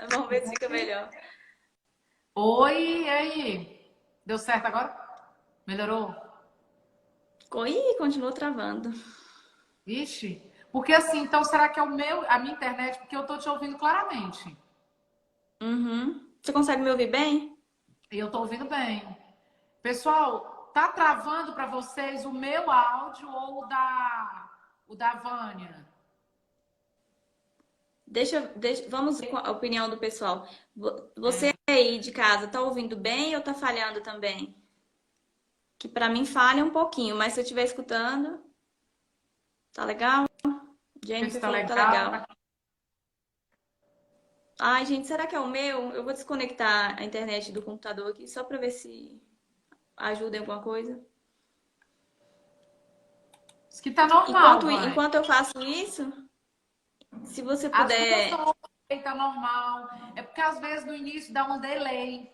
Vamos ver se fica melhor. Oi, e aí? Deu certo agora? Melhorou? Ih, continua travando. Ixi. Porque assim, então será que é a minha internet? Porque eu tô te ouvindo claramente. Uhum. Você consegue me ouvir bem? E eu tô ouvindo bem. Pessoal, tá travando para vocês o meu áudio ou o da Vânia? Vamos ver a opinião do pessoal. Você É. aí de casa, tá ouvindo bem ou tá falhando também? Que pra mim falha um pouquinho, mas se eu estiver escutando, tá legal? Ver se Jennifer tá falou que tá legal. legal. Ai, gente, será que é o meu? Eu vou desconectar a internet do computador aqui só pra ver se ajuda em alguma coisa. Diz que tá normal, Vânia. Enquanto eu faço isso, se você As duas puder. estão ok, tá normal. É porque às vezes no início dá um delay.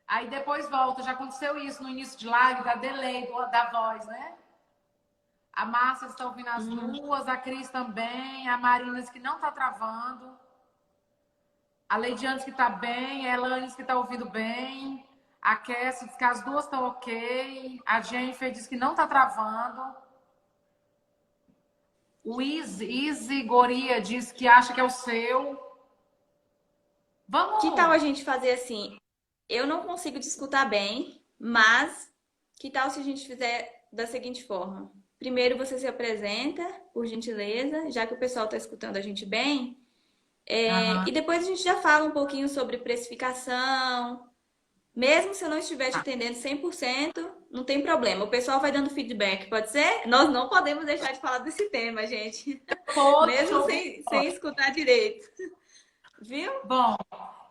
Aí depois volta. Já aconteceu isso no início de live, da delay da voz, né? A Márcia está ouvindo as Uhum. duas, a Cris também, a Marina diz que não está travando, a Leidiane diz que está bem, a Elaine diz que está ouvindo bem, a Cassie diz que as duas estão ok, a Jennifer diz que não está travando, o Easy Goria diz que acha que é o seu. Que tal a Vamos! gente fazer assim? Eu não consigo te escutar bem, mas que tal se a gente fizer da seguinte forma? Primeiro você se apresenta, por gentileza, já que o pessoal está escutando a gente bem, Aham, e depois a gente já fala um pouquinho sobre precificação. Mesmo se eu não estiver te tá. atendendo 100%, não tem problema. O pessoal vai dando feedback, pode ser? Nós não podemos deixar de falar desse tema, gente. Todos te Mesmo ouvindo. sem escutar direito. Viu? Bom,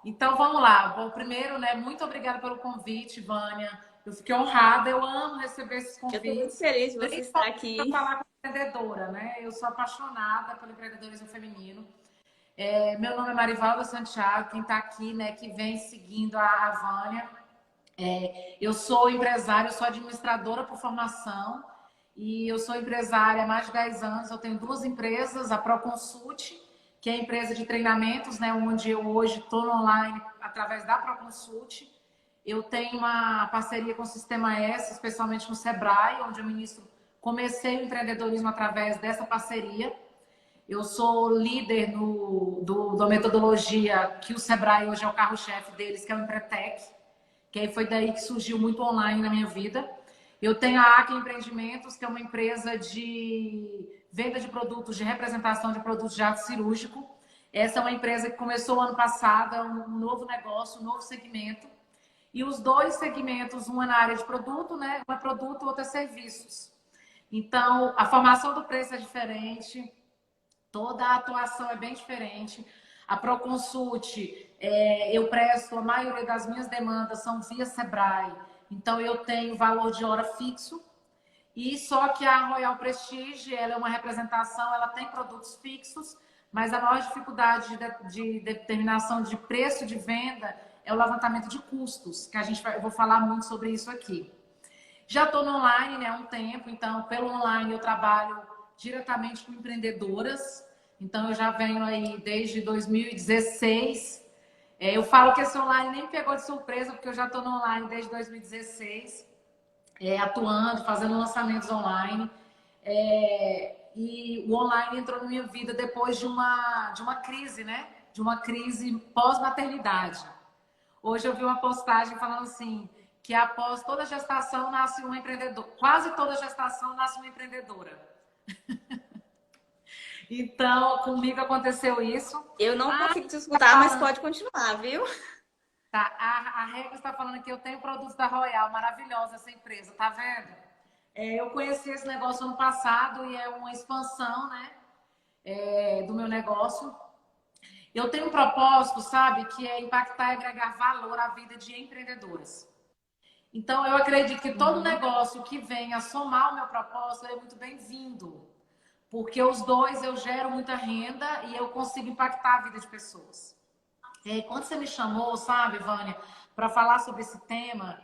então vamos lá. Bom, primeiro, né, muito obrigada pelo convite, Vânia. Eu fiquei honrada, eu amo receber esses Eu estou muito convites, feliz de você estar principalmente para aqui. falar com empreendedora, né? Eu sou apaixonada pelo empreendedorismo feminino. Meu nome é Marivalda Santiago, quem está aqui, né, que vem seguindo a Vânia. Eu sou empresária, eu sou administradora por formação e eu sou empresária há mais de 10 anos. Eu tenho duas empresas, a Proconsult, que é a empresa de treinamentos, né, onde eu hoje estou online através da Proconsult. Eu tenho uma parceria com o Sistema S, especialmente no Sebrae, onde eu comecei o empreendedorismo através dessa parceria. Eu sou líder da metodologia que o Sebrae hoje é o carro-chefe deles, que é o Empretec, que aí foi daí que surgiu muito online na minha vida. Eu tenho a Acre Empreendimentos, que é uma empresa de venda de produtos, de representação de produtos de ato cirúrgico. Essa é uma empresa que começou ano passado, é um novo negócio, um novo segmento. E os dois segmentos, um é na área de produto, né? Um é produto, o outro é serviços. Então, a formação do preço é diferente, toda a atuação é bem diferente. A Proconsult, eu presto, a maioria das minhas demandas são via Sebrae. Então, eu tenho valor de hora fixo. E só que a Royal Prestige, ela é uma representação, ela tem produtos fixos, mas a maior dificuldade de determinação de preço de venda é o levantamento de custos, que eu vou falar muito sobre isso aqui. Já estou no online, né, há um tempo, então pelo online eu trabalho diretamente com empreendedoras. Então eu já venho aí desde 2016. Eu falo que esse online nem me pegou de surpresa, porque eu já estou no online desde 2016, atuando, fazendo lançamentos online. E o online entrou na minha vida depois de uma crise, né? De uma crise pós-maternidade. Hoje eu vi uma postagem falando assim, que após toda gestação nasce uma empreendedora. Quase toda gestação nasce uma empreendedora. Então, comigo aconteceu isso. Eu não Ah, consigo te tá escutar, mas falando, pode continuar, viu? tá? A Regra está falando que eu tenho produtos da Royal, maravilhosa essa empresa, tá vendo? Eu conheci esse negócio ano passado e é uma expansão, né? Do meu negócio. Eu tenho um propósito, sabe, que é impactar e agregar valor à vida de empreendedoras. Então, eu acredito que todo Uhum. negócio que venha somar o meu propósito é muito bem-vindo, porque os dois eu gero muita renda e eu consigo impactar a vida de pessoas. Quando você me chamou, sabe, Vânia, para falar sobre esse tema,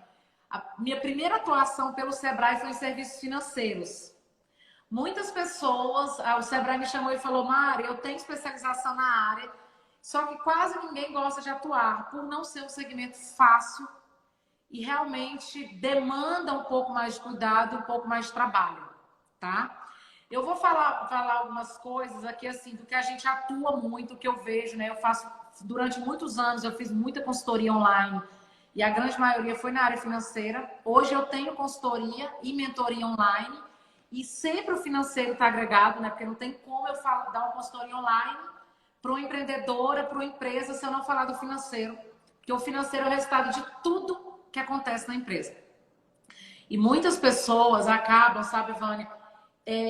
a minha primeira atuação pelo Sebrae foi em serviços financeiros. Muitas pessoas, o Sebrae me chamou e falou, Mari, eu tenho especialização na área, Só que quase ninguém gosta de atuar, por não ser um segmento fácil e realmente demanda um pouco mais de cuidado, um pouco mais de trabalho, tá? Eu vou falar algumas coisas aqui, assim, do que a gente atua muito, que eu vejo, né? Eu faço, durante muitos anos, eu fiz muita consultoria online e a grande maioria foi na área financeira. Hoje eu tenho consultoria e mentoria online e sempre o financeiro está agregado, né? Porque não tem como eu dar uma consultoria online para uma empreendedora, para uma empresa, se eu não falar do financeiro. Porque o financeiro é o resultado de tudo que acontece na empresa. E muitas pessoas acabam, sabe, Vânia,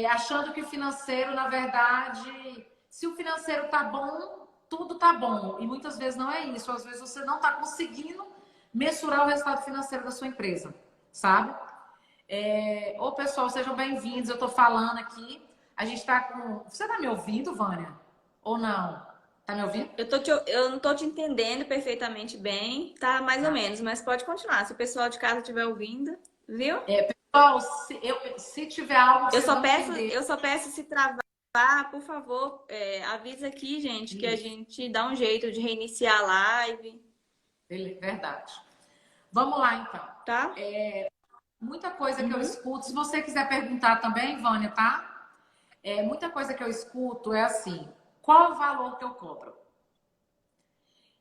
achando que o financeiro, na verdade, se o financeiro tá bom, tudo tá bom. E muitas vezes não é isso. Às vezes você não está conseguindo mensurar o resultado financeiro da sua empresa, sabe? Ô, pessoal, sejam bem-vindos. Eu tô falando aqui. A gente tá com... Você tá me ouvindo, Vânia? Ou não? Tá me ouvindo? Eu não tô te entendendo perfeitamente bem, tá mais ou menos, mas pode continuar. Se o pessoal de casa estiver ouvindo, viu? Pessoal, se tiver algo que Eu vocês só não peço, entenderem, eu só peço se travar, por favor, avisa aqui, gente, que a isso, gente dá um jeito de reiniciar a live, verdade. Vamos lá, então. tá? Muita coisa que eu Uhum. escuto, se você quiser perguntar também, Vânia, tá? Muita coisa que eu escuto é assim: qual o valor que eu cobro?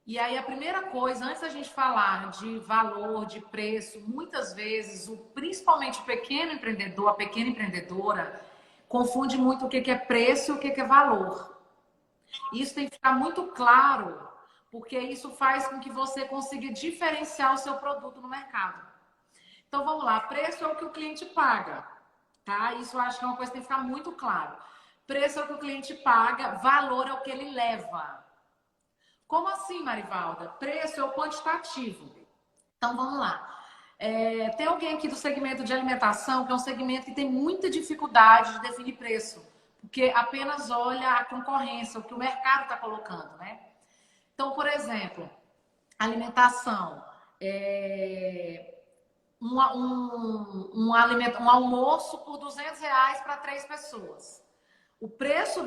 E aí, a primeira coisa, antes da gente falar de valor, de preço, muitas vezes, principalmente o pequeno empreendedor, a pequena empreendedora, confunde muito o que é preço e o que é valor. Isso tem que ficar muito claro, porque isso faz com que você consiga diferenciar o seu produto no mercado. Então, vamos lá. Preço é o que o cliente paga, tá? Isso eu acho que é uma coisa que tem que ficar muito claro. Preço é o que o cliente paga, valor é o que ele leva. Como assim, Marivalda? Preço é o quantitativo. Então, vamos lá. Tem alguém aqui do segmento de alimentação, que é um segmento que tem muita dificuldade de definir preço, porque apenas olha a concorrência, o que o mercado está colocando, né? Então, por exemplo, alimentação. Um almoço por R$ 200 para 3 pessoas. O preço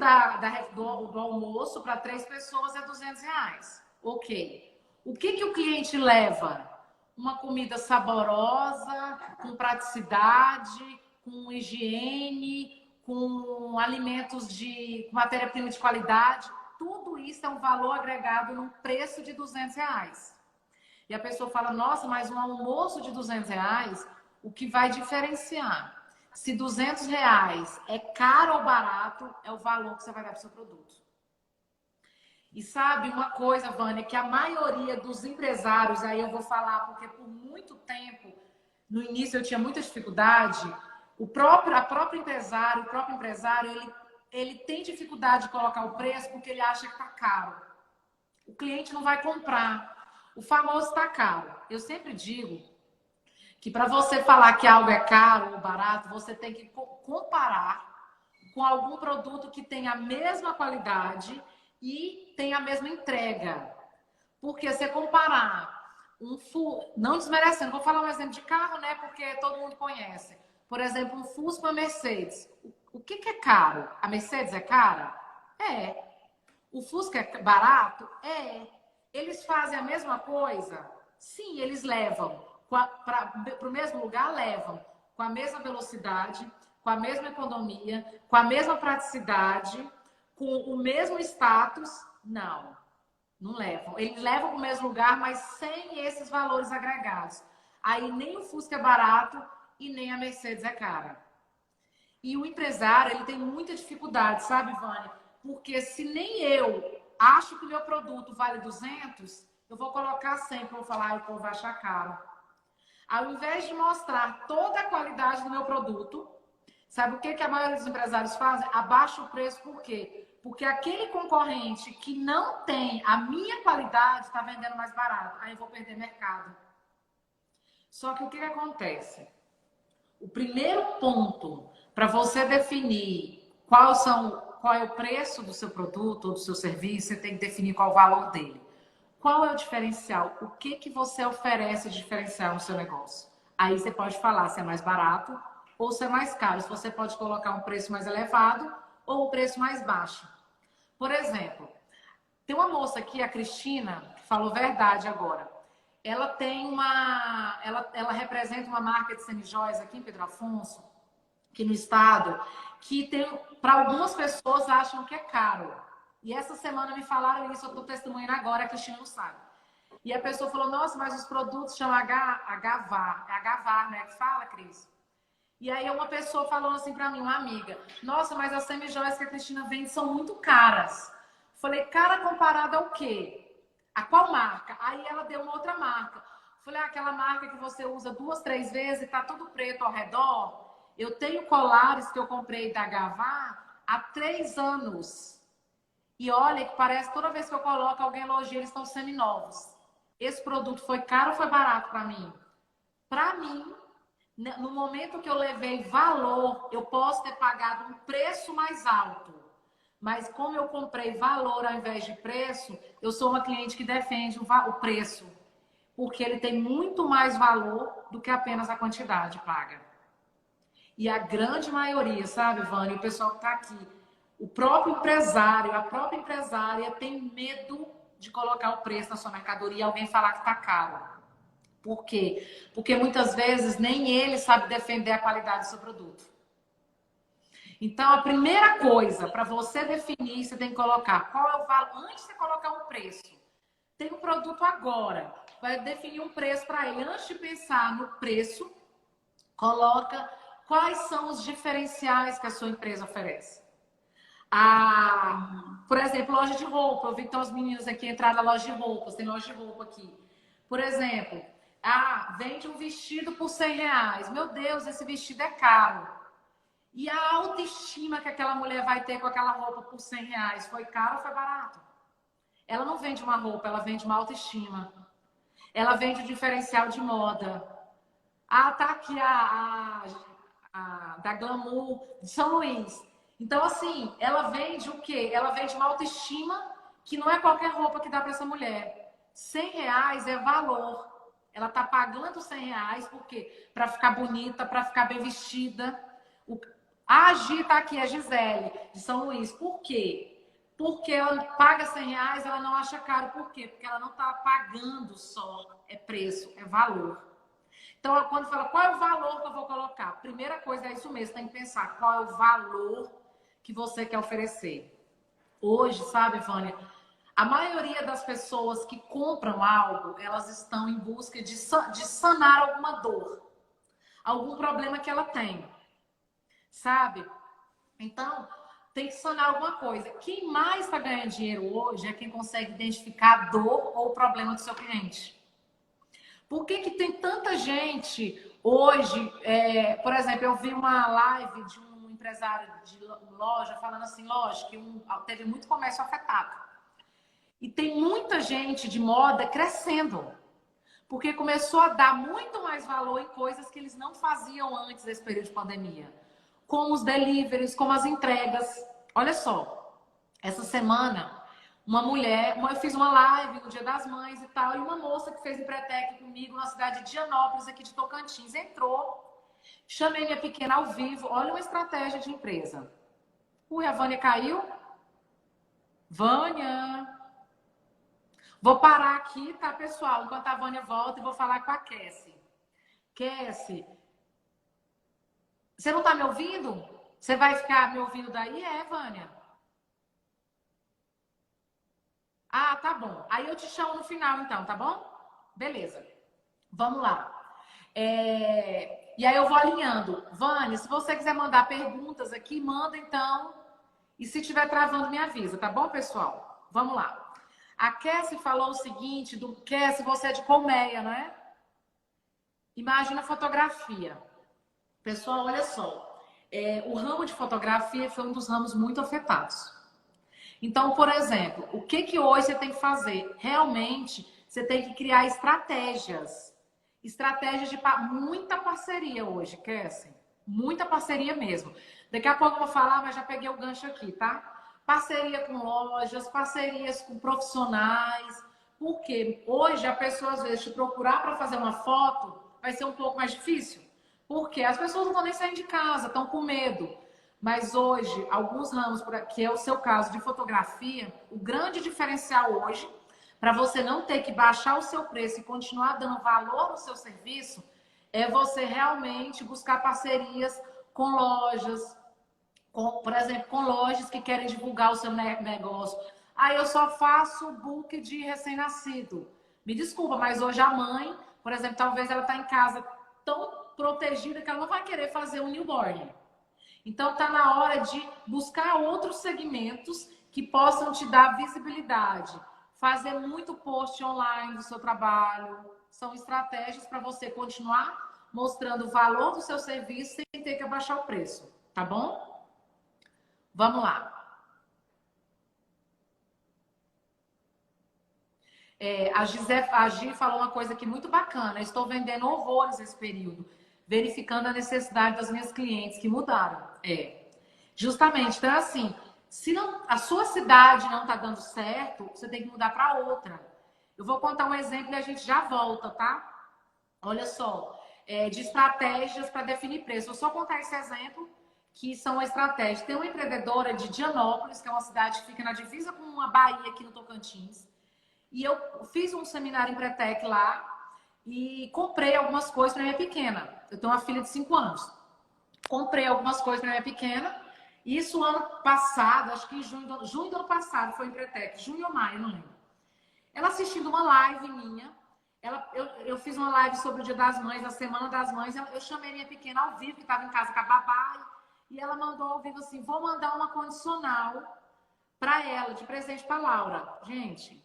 do almoço para 3 pessoas é R$ 200. Ok. O que o cliente leva? Uma comida saborosa, com praticidade, com higiene, com alimentos com matéria-prima de qualidade. Tudo isso é um valor agregado num preço de R$ 200. E a pessoa fala, nossa, mas um almoço de R$ 200, o que vai diferenciar? Se R$ 200 é caro ou barato, é o valor que você vai dar para o seu produto. E sabe uma coisa, Vânia, que a maioria dos empresários, aí eu vou falar porque por muito tempo, no início eu tinha muita dificuldade, o próprio empresário, ele tem dificuldade de colocar o preço porque ele acha que está caro. O cliente não vai comprar. O famoso está caro. Eu sempre digo que para você falar que algo é caro ou barato, você tem que comparar com algum produto que tem a mesma qualidade e tem a mesma entrega. Porque você comparar não desmerecendo, vou falar um exemplo de carro, né? Porque todo mundo conhece. Por exemplo, um Fusca e uma Mercedes. O que é caro? A Mercedes é cara? É. O Fusca é barato? É. Eles fazem a mesma coisa? Sim, eles levam. Para o mesmo lugar, levam. Com a mesma velocidade, com a mesma economia, com a mesma praticidade, com o mesmo status? Não, não levam. Eles levam para o mesmo lugar, mas sem esses valores agregados. Aí nem o Fusca é barato e nem a Mercedes é cara. E o empresário, ele tem muita dificuldade, sabe, Vânia? Porque se nem eu acho que o meu produto vale 200, eu vou colocar 100, porque eu vou falar, o povo vai achar caro. Ao invés de mostrar toda a qualidade do meu produto, sabe o que a maioria dos empresários fazem? Abaixa o preço, por quê? Porque aquele concorrente que não tem a minha qualidade está vendendo mais barato. Aí eu vou perder mercado. Só que o que acontece? O primeiro ponto para você definir qual é o preço do seu produto ou do seu serviço, você tem que definir qual é o valor dele. Qual é o diferencial? O que você oferece de diferencial no seu negócio? Aí você pode falar se é mais barato ou se é mais caro. Se você pode colocar um preço mais elevado ou um preço mais baixo. Por exemplo, Tem uma moça aqui, a Cristina, que falou verdade agora. Ela tem uma. Ela representa uma marca de semijóias aqui em Pedro Afonso, aqui no estado, que tem. Para algumas pessoas acham que é caro. E essa semana me falaram isso, eu estou testemunhando agora, a Cristina não sabe. E a pessoa falou: nossa, mas os produtos chamam Agavar. É Agavar, né? Que fala, Cris? E aí uma pessoa falou assim para mim, uma amiga: nossa, mas as semijoias que a Cristina vende são muito caras. Falei: cara, comparado ao quê? A qual marca? Aí ela deu uma outra marca. Falei: aquela marca que você usa 2, 3 vezes e tá tudo preto ao redor. Eu tenho colares que eu comprei da Gavar há 3 anos. E olha que parece, toda vez que eu coloco, alguém elogia, eles estão seminovos. Esse produto foi caro ou foi barato para mim? Para mim, no momento que eu levei valor, eu posso ter pagado um preço mais alto. Mas como eu comprei valor ao invés de preço, eu sou uma cliente que defende o preço. Porque ele tem muito mais valor do que apenas a quantidade paga. E a grande maioria, sabe, Vânia, o pessoal que está aqui, o próprio empresário, a própria empresária tem medo de colocar o preço na sua mercadoria e alguém falar que está caro. Por quê? Porque muitas vezes nem ele sabe defender a qualidade do seu produto. Então, a primeira coisa para você definir, você tem que colocar qual é o valor. Antes de você colocar um preço, tem um produto agora, vai definir um preço para ele. Antes de pensar no preço, coloca quais são os diferenciais que a sua empresa oferece. Por exemplo, loja de roupa. Eu vi que estão os meninos aqui entraram na loja de roupas. Tem loja de roupa aqui. Por exemplo, vende um vestido por R$100. Meu Deus, esse vestido é caro. E a autoestima que aquela mulher vai ter com aquela roupa por R$100, foi caro ou foi barato? Ela não vende uma roupa, ela vende uma autoestima. Ela vende o diferencial de moda. Tá aqui a da Glamour de São Luís. Então, assim, ela vende o quê? Ela vende uma autoestima que não é qualquer roupa que dá para essa mulher. R$100 é valor. Ela tá pagando R$100 por quê? Para ficar bonita, para ficar bem vestida. A Gi tá aqui, a Gisele, de São Luís. Por quê? Porque ela paga R$100, ela não acha caro. Por quê? Porque ela não tá pagando só preço, é valor. Então, quando fala qual é o valor que eu vou colocar, primeira coisa é isso mesmo, tem que pensar qual é o valor que você quer oferecer. Hoje, sabe, Vânia, a maioria das pessoas que compram algo, elas estão em busca de sanar alguma dor, algum problema que ela tem, sabe? Então, tem que sanar alguma coisa. Quem mais está ganhando dinheiro hoje é quem consegue identificar a dor ou o problema do seu cliente. Por que tem tanta gente hoje? Por exemplo, eu vi uma live de um empresário de loja falando assim, loja, que teve muito comércio afetado. E tem muita gente de moda crescendo. Porque começou a dar muito mais valor em coisas que eles não faziam antes desse período de pandemia. Como os deliveries, como as entregas. Olha só, essa semana... eu fiz uma live no Dia das Mães e tal, e uma moça que fez Empretec comigo na cidade de Dianópolis, aqui de Tocantins, entrou, chamei minha pequena ao vivo, olha uma estratégia de empresa. Ui, a Vânia caiu? Vânia! Vou parar aqui, tá, pessoal? Enquanto a Vânia volta, e vou falar com a Cassie. Cassie, você não tá me ouvindo? Você vai ficar me ouvindo daí? Vânia? Tá bom. Aí eu te chamo no final, então, tá bom? Beleza. Vamos lá. E aí eu vou alinhando. Vânia, se você quiser mandar perguntas aqui, manda então. E se estiver travando, me avisa, tá bom, pessoal? Vamos lá. A Cassie falou o seguinte, Cassie, você é de colmeia, não é? Imagina a fotografia. Pessoal, olha só. O ramo de fotografia foi um dos ramos muito afetados. Então, por exemplo, o que hoje você tem que fazer? Realmente, você tem que criar estratégias. Estratégias de muita parceria hoje, Cassie. Muita parceria mesmo. Daqui a pouco eu vou falar, mas já peguei o gancho aqui, tá? Parceria com lojas, parcerias com profissionais. Porque hoje a pessoa, às vezes, te procurar para fazer uma foto vai ser um pouco mais difícil. Porque as pessoas não estão nem saindo de casa, estão com medo. Mas hoje, alguns ramos, que é o seu caso de fotografia, o grande diferencial hoje, para você não ter que baixar o seu preço e continuar dando valor no seu serviço, é você realmente buscar parcerias com lojas, por exemplo, com lojas que querem divulgar o seu negócio. Ah, eu só faço book de recém-nascido. Me desculpa, mas hoje a mãe, por exemplo, talvez ela está em casa tão protegida que ela não vai querer fazer um newborn. Então, está na hora de buscar outros segmentos que possam te dar visibilidade. Fazer muito post online do seu trabalho. São estratégias para você continuar mostrando o valor do seu serviço sem ter que abaixar o preço. Tá bom? Vamos lá. A Gi falou uma coisa aqui muito bacana. Estou vendendo horrores esse período, verificando a necessidade das minhas clientes que mudaram. Justamente. Então, assim, se não, a sua cidade não está dando certo, você tem que mudar para outra. Eu vou contar um exemplo e a gente já volta, tá? Olha só, de estratégias para definir preço. Vou só contar esse exemplo, que são estratégias. Tem uma empreendedora de Dianópolis, que é uma cidade que fica na divisa com a Bahia, aqui no Tocantins. E eu fiz um seminário em Empretec lá e comprei algumas coisas para minha pequena. Eu tenho uma filha de 5 anos. Comprei algumas coisas para minha pequena. Isso ano passado, acho que em junho do ano passado, foi em Empretec. Junho ou maio, não lembro. Ela assistindo uma live minha. Eu fiz uma live sobre o Dia das Mães, na Semana das Mães. Eu chamei minha pequena ao vivo, que estava em casa com a babá. E ela mandou ao vivo assim, vou mandar uma condicional para ela, de presente para Laura. Gente,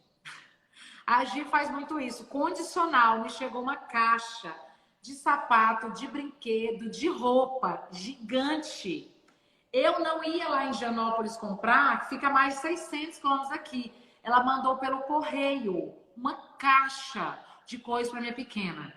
a Gi faz muito isso. Condicional, me chegou uma caixa de sapato, de brinquedo, de roupa gigante. Eu não ia lá em Janópolis comprar, que fica mais de 600 quilômetros daqui. Ela mandou pelo correio uma caixa de coisas para minha pequena.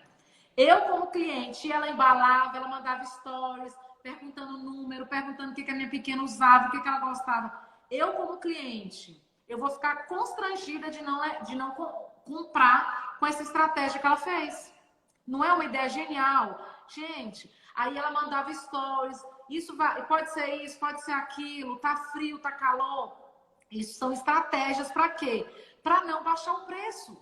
Eu, como cliente, ela embalava, ela mandava stories, perguntando o número, perguntando o que a minha pequena usava, o que ela gostava. Eu, como cliente, eu vou ficar constrangida de não comprar com essa estratégia que ela fez. Não é uma ideia genial? Gente, aí ela mandava stories, isso pode ser isso, pode ser aquilo, tá frio, tá calor. Isso são estratégias para quê? Para não baixar o preço.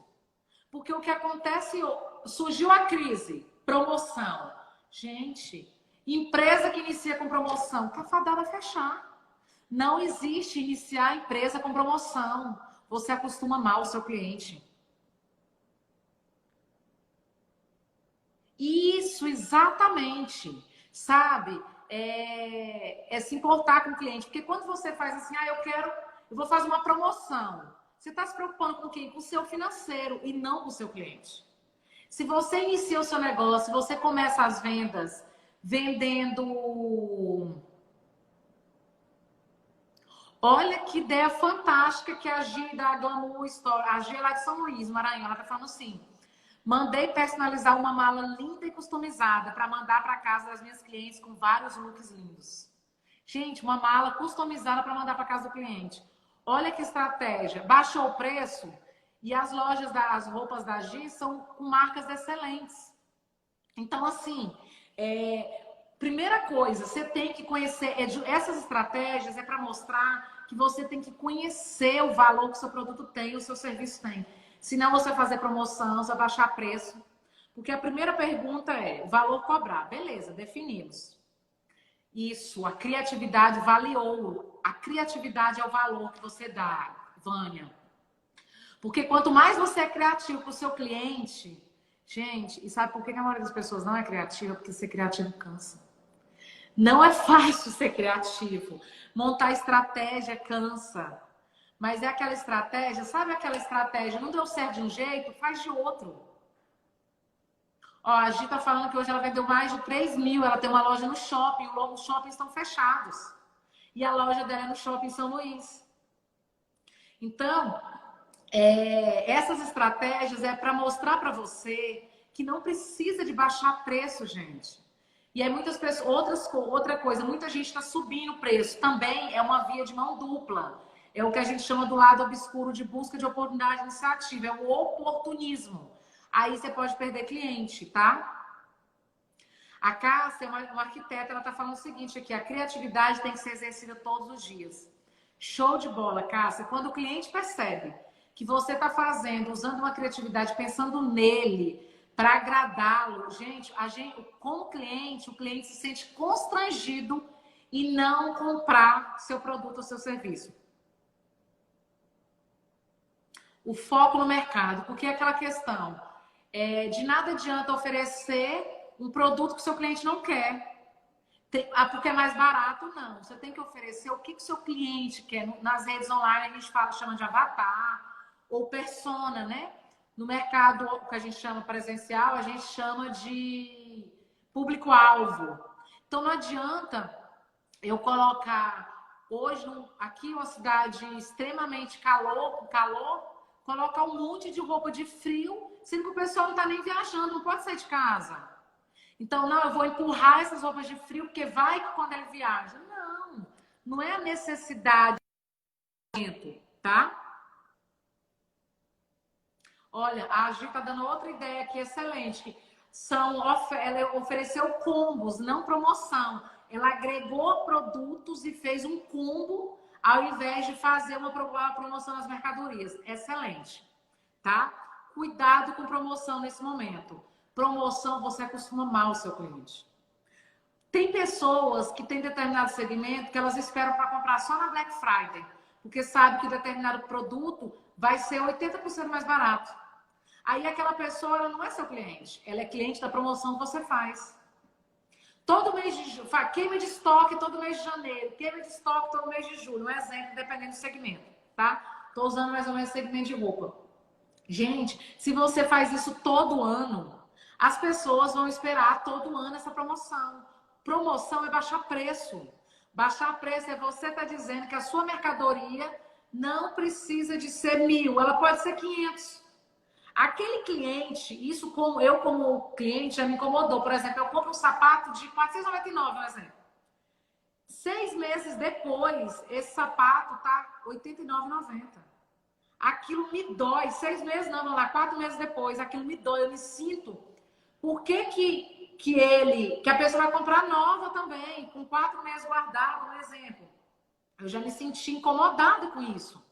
Porque o que acontece, surgiu a crise, promoção. Gente, empresa que inicia com promoção, tá fadada a fechar. Não existe iniciar a empresa com promoção. Você acostuma mal o seu cliente. Isso, exatamente. Sabe? É se importar com o cliente. Porque quando você faz assim, eu vou fazer uma promoção. Você está se preocupando com quem? Com o seu financeiro e não com o seu cliente. Se você inicia o seu negócio, você começa as vendas vendendo. Olha que ideia fantástica que a Gi da Glamour Store, a Gi é lá de São Luís, Maranhão, ela tá falando assim. Mandei personalizar uma mala linda e customizada para mandar para casa das minhas clientes com vários looks lindos. Gente, uma mala customizada para mandar para casa do cliente. Olha que estratégia. Baixou o preço e as lojas das roupas da Gi são com marcas excelentes. Então, assim, primeira coisa, você tem que conhecer. Essas estratégias é para mostrar que você tem que conhecer o valor que o seu produto tem, o seu serviço tem. Senão você vai fazer promoção, você vai baixar preço. Porque a primeira pergunta é, valor cobrar. Beleza, definimos. Isso, a criatividade vale ouro. A criatividade é o valor que você dá, Vânia. Porque quanto mais você é criativo para o seu cliente, gente, e sabe por que a maioria das pessoas não é criativa? Porque ser criativo cansa. Não é fácil ser criativo. Montar estratégia cansa. Mas é aquela estratégia, sabe aquela estratégia? Não deu certo de um jeito, faz de outro. Ó, a Gi tá falando que hoje ela vendeu mais de 3 mil. Ela tem uma loja no shopping, os shoppings estão fechados. E a loja dela é no shopping São Luís. Então, essas estratégias é para mostrar para você que não precisa de baixar preço, gente. E aí muitas pessoas, outra coisa, muita gente está subindo o preço. Também é uma via de mão dupla. É o que a gente chama do lado obscuro de busca de oportunidade iniciativa. É o oportunismo. Aí você pode perder cliente, tá? A Cássia é uma arquiteta, ela está falando o seguinte aqui, a criatividade tem que ser exercida todos os dias. Show de bola, Cássia. Quando o cliente percebe que você está fazendo, usando uma criatividade, pensando nele, para agradá-lo, gente, como cliente, o cliente se sente constrangido em não comprar seu produto ou seu serviço. O foco no mercado, porque é aquela questão de nada adianta oferecer um produto que o seu cliente não quer. Porque é mais barato, não. Você tem que oferecer o que o seu cliente quer. Nas redes online a gente chama de avatar ou persona, né? No mercado que a gente chama presencial, a gente chama de público-alvo. Então não adianta eu colocar hoje aqui uma cidade extremamente calor, colocar um monte de roupa de frio, sendo que o pessoal não está nem viajando, não pode sair de casa. Então, não, eu vou empurrar essas roupas de frio, porque vai que quando ele viaja. Não, não é a necessidade, tá? Olha, a Gi tá dando outra ideia aqui excelente. Ela ofereceu combos, não promoção. Ela agregou produtos e fez um combo ao invés de fazer uma promoção nas mercadorias. Excelente, tá? Cuidado com promoção nesse momento. Promoção, você acostuma mal o seu cliente. Tem pessoas que têm determinado segmento que elas esperam para comprar só na Black Friday, porque sabe que determinado produto vai ser 80% mais barato. Aí aquela pessoa ela não é seu cliente, ela é cliente da promoção que você faz. Todo mês de queima de estoque todo mês de janeiro, queima de estoque todo mês de julho, um exemplo, dependendo do segmento, tá? Estou usando mais ou menos segmento de roupa. Gente, se você faz isso todo ano, as pessoas vão esperar todo ano essa promoção. Promoção é baixar preço. Baixar preço é você estar dizendo que a sua mercadoria não precisa de ser 1.000, ela pode ser 500. Aquele cliente, isso como cliente já me incomodou. Por exemplo, eu compro um sapato de 499, por exemplo. 6 meses depois, esse sapato tá R$ 89,90. Aquilo me dói. 6 meses não, vamos lá, 4 meses depois, aquilo me dói, eu me sinto. Por que a pessoa vai comprar nova também, com 4 meses guardado, um exemplo? Eu já me senti incomodado com isso.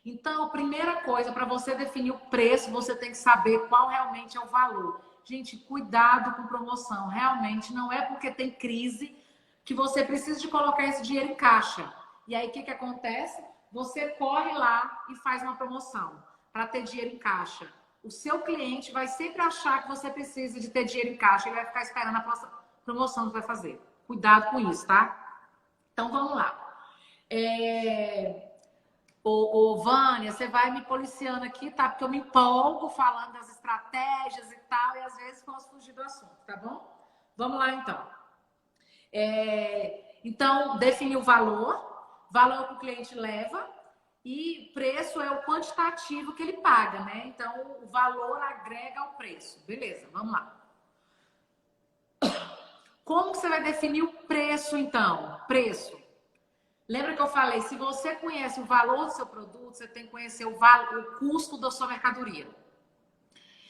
Então, a primeira coisa, para você definir o preço, você tem que saber qual realmente é o valor. Gente, cuidado com promoção. Realmente, não é porque tem crise que você precisa de colocar esse dinheiro em caixa. E aí, o que acontece? Você corre lá e faz uma promoção para ter dinheiro em caixa. O seu cliente vai sempre achar que você precisa de ter dinheiro em caixa. Ele vai ficar esperando a próxima promoção que vai fazer. Cuidado com isso, tá? Então, vamos lá. Vânia, você vai me policiando aqui, tá? Porque eu me empolgo falando das estratégias e tal, e às vezes posso fugir do assunto, tá bom? Vamos lá, então. Então, definir o valor que o cliente leva, e preço é o quantitativo que ele paga, né? Então, o valor agrega ao preço. Beleza, vamos lá. Como que você vai definir o preço, então? Preço. Lembra que eu falei, se você conhece o valor do seu produto, você tem que conhecer o custo da sua mercadoria.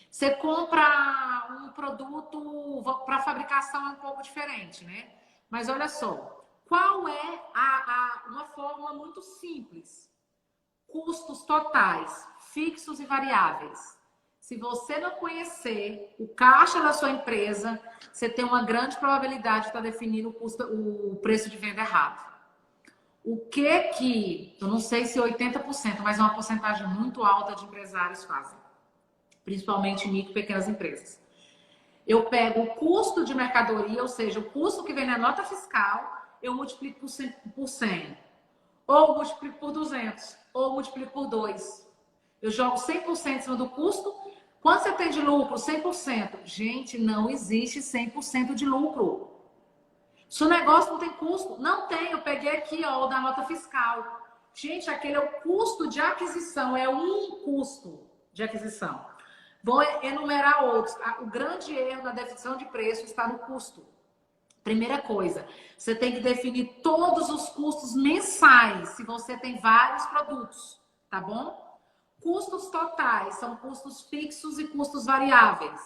Você compra um produto para fabricação é um pouco diferente, né? Mas olha só, qual é uma fórmula muito simples? Custos totais, fixos e variáveis. Se você não conhecer o caixa da sua empresa, você tem uma grande probabilidade de estar definindo o preço de venda errado. Eu não sei se 80%, mas é uma porcentagem muito alta de empresários fazem. Principalmente micro e pequenas empresas. Eu pego o custo de mercadoria, ou seja, o custo que vem na nota fiscal, eu multiplico por 100. Ou multiplico por 200. Ou multiplico por 2. Eu jogo 100% em cima do custo. Quanto você tem de lucro? 100%. Gente, não existe 100% de lucro. Se o negócio não tem custo, não tem. Eu peguei aqui, ó, o da nota fiscal. Gente, aquele é o custo de aquisição, é um custo de aquisição. Vou enumerar outros. O grande erro na definição de preço está no custo. Primeira coisa, você tem que definir todos os custos mensais, se você tem vários produtos, tá bom? Custos totais são custos fixos e custos variáveis.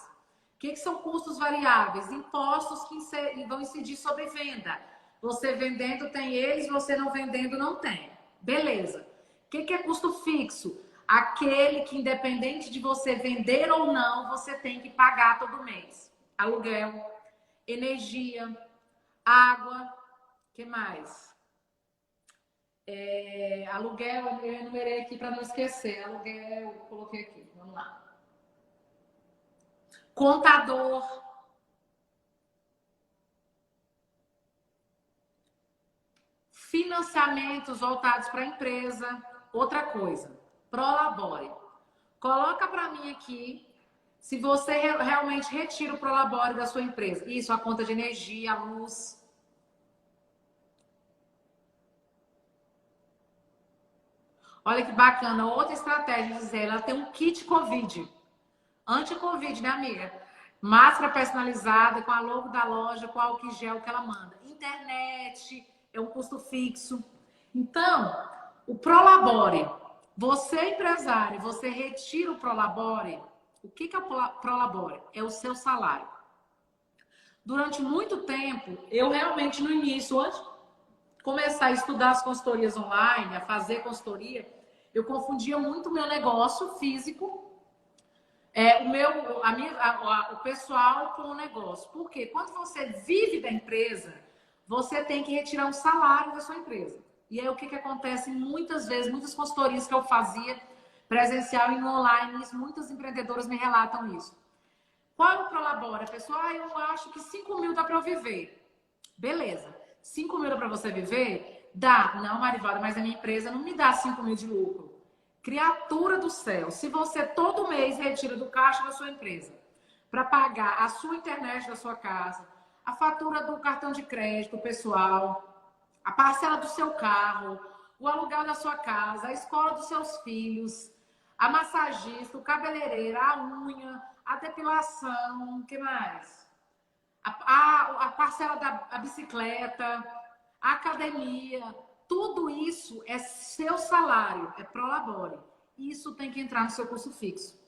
que são custos variáveis? Impostos que vão incidir sobre venda. Você vendendo tem eles, você não vendendo não tem. Beleza. O que é custo fixo? Aquele que, independente de você vender ou não, você tem que pagar todo mês. Aluguel, energia, água, o que mais? Aluguel, eu enumerei aqui para não esquecer. Aluguel, coloquei aqui. Vamos lá. Contador. Financiamentos voltados para a empresa. Outra coisa, Prolabore. Coloca para mim aqui se você realmente retira o Prolabore da sua empresa. Isso, a conta de energia, a luz. Olha que bacana, outra estratégia, Gisele, ela tem um kit Covid. Anti-Covid, né, amiga? Máscara personalizada, com a logo da loja, com álcool em gel que ela manda. Internet, é um custo fixo. Então, o Prolabore. Você, empresário, você retira o Prolabore. O que é o Prolabore? É o seu salário. Durante muito tempo, eu realmente no início, antes de começar a estudar as consultorias online, a fazer consultoria, eu confundia muito o meu negócio físico, o pessoal com o negócio. Por quê? Quando você vive da empresa, você tem que retirar um salário da sua empresa. E aí o que acontece muitas vezes, muitas consultorias que eu fazia, presencial e online, muitas empreendedoras me relatam isso. Qual é o Prolabore? Pessoal, eu acho que 5 mil dá para eu viver. Beleza. 5 mil dá para você viver? Dá. Não, Marivalda, mas a minha empresa não me dá 5 mil de lucro. Criatura do céu, se você todo mês retira do caixa da sua empresa para pagar a sua internet da sua casa, a fatura do cartão de crédito pessoal, a parcela do seu carro, o aluguel da sua casa, a escola dos seus filhos, a massagista, o cabeleireiro, a unha, a depilação, o que mais? A parcela da bicicleta, a academia, tudo isso é seu salário, é Prolabore. Isso tem que entrar no seu custo fixo.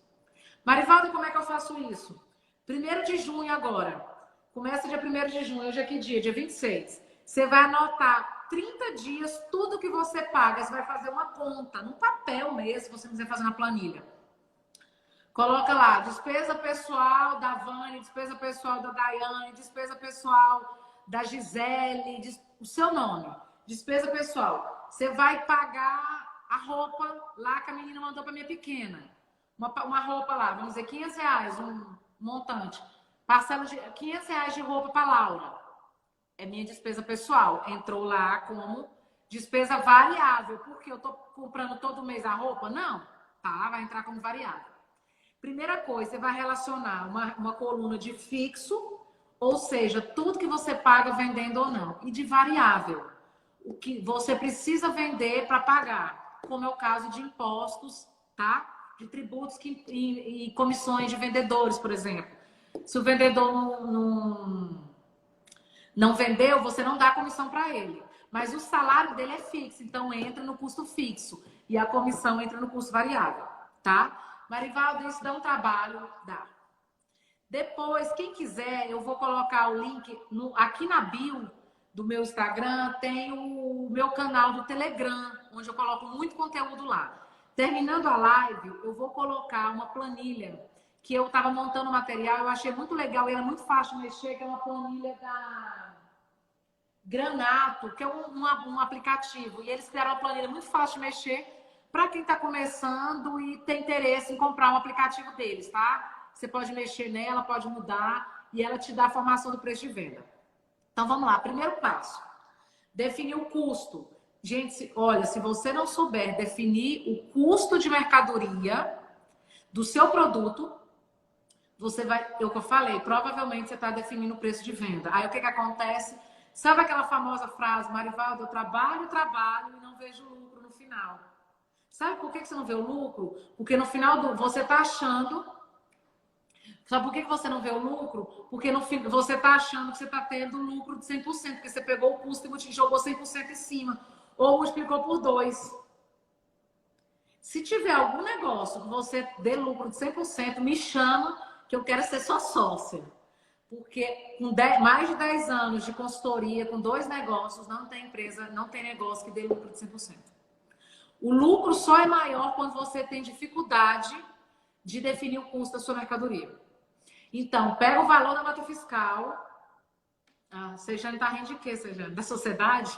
Marivalda, como é que eu faço isso? 1º de junho agora. Começa dia 1º de junho, hoje é que dia? Dia 26. Você vai anotar 30 dias tudo que você paga. Você vai fazer uma conta, num papel mesmo, se você quiser fazer na planilha. Coloca lá, despesa pessoal da Vânia, despesa pessoal da Daiane, despesa pessoal da Gisele, o seu nome. Despesa pessoal. Você vai pagar a roupa lá que a menina mandou para minha pequena. Uma roupa lá, vamos dizer, R$500, um montante. Parcela de R$500 de roupa para Laura. É minha despesa pessoal. Entrou lá como despesa variável. Porque eu tô comprando todo mês a roupa? Não. Tá, vai entrar como variável. Primeira coisa, você vai relacionar uma coluna de fixo, ou seja, tudo que você paga vendendo ou não, e de variável, o que você precisa vender para pagar, como é o caso de impostos, tá? De tributos e comissões de vendedores, por exemplo. Se o vendedor não vendeu, você não dá comissão para ele. Mas o salário dele é fixo, então entra no custo fixo. E a comissão entra no custo variável, tá? Marivaldo, isso dá um trabalho? Dá. Depois, quem quiser, eu vou colocar o link aqui na bio do meu Instagram, tem o meu canal do Telegram, onde eu coloco muito conteúdo lá. Terminando a live, eu vou colocar uma planilha que eu estava montando material, eu achei muito legal e era muito fácil de mexer, que é uma planilha da Granato, que é um aplicativo. E eles criaram uma planilha muito fácil de mexer para quem está começando e tem interesse em comprar um aplicativo deles, tá? Você pode mexer nela, pode mudar e ela te dá a formação do preço de venda. Então, vamos lá. Primeiro passo. Definir o custo. Gente, olha, se você não souber definir o custo de mercadoria do seu produto, você vai... É o que eu falei, provavelmente você está definindo o preço de venda. Aí, o que acontece? Sabe aquela famosa frase, Marivaldo, eu trabalho e não vejo lucro no final. Sabe por que você não vê o lucro? Porque no final você está achando... Sabe por que você não vê o lucro? Porque no fim você está achando que você está tendo lucro de 100%, porque você pegou o custo e jogou 100% em cima. Ou multiplicou por 2. Se tiver algum negócio que você dê lucro de 100%, me chama que eu quero ser só sócia. Porque com mais de 10 anos de consultoria, com 2 negócios, não tem empresa, não tem negócio que dê lucro de 100%. O lucro só é maior quando você tem dificuldade de definir o custo da sua mercadoria. Então, pega o valor da nota fiscal. Sejane tá rindo de quê, Sejane? Da sociedade?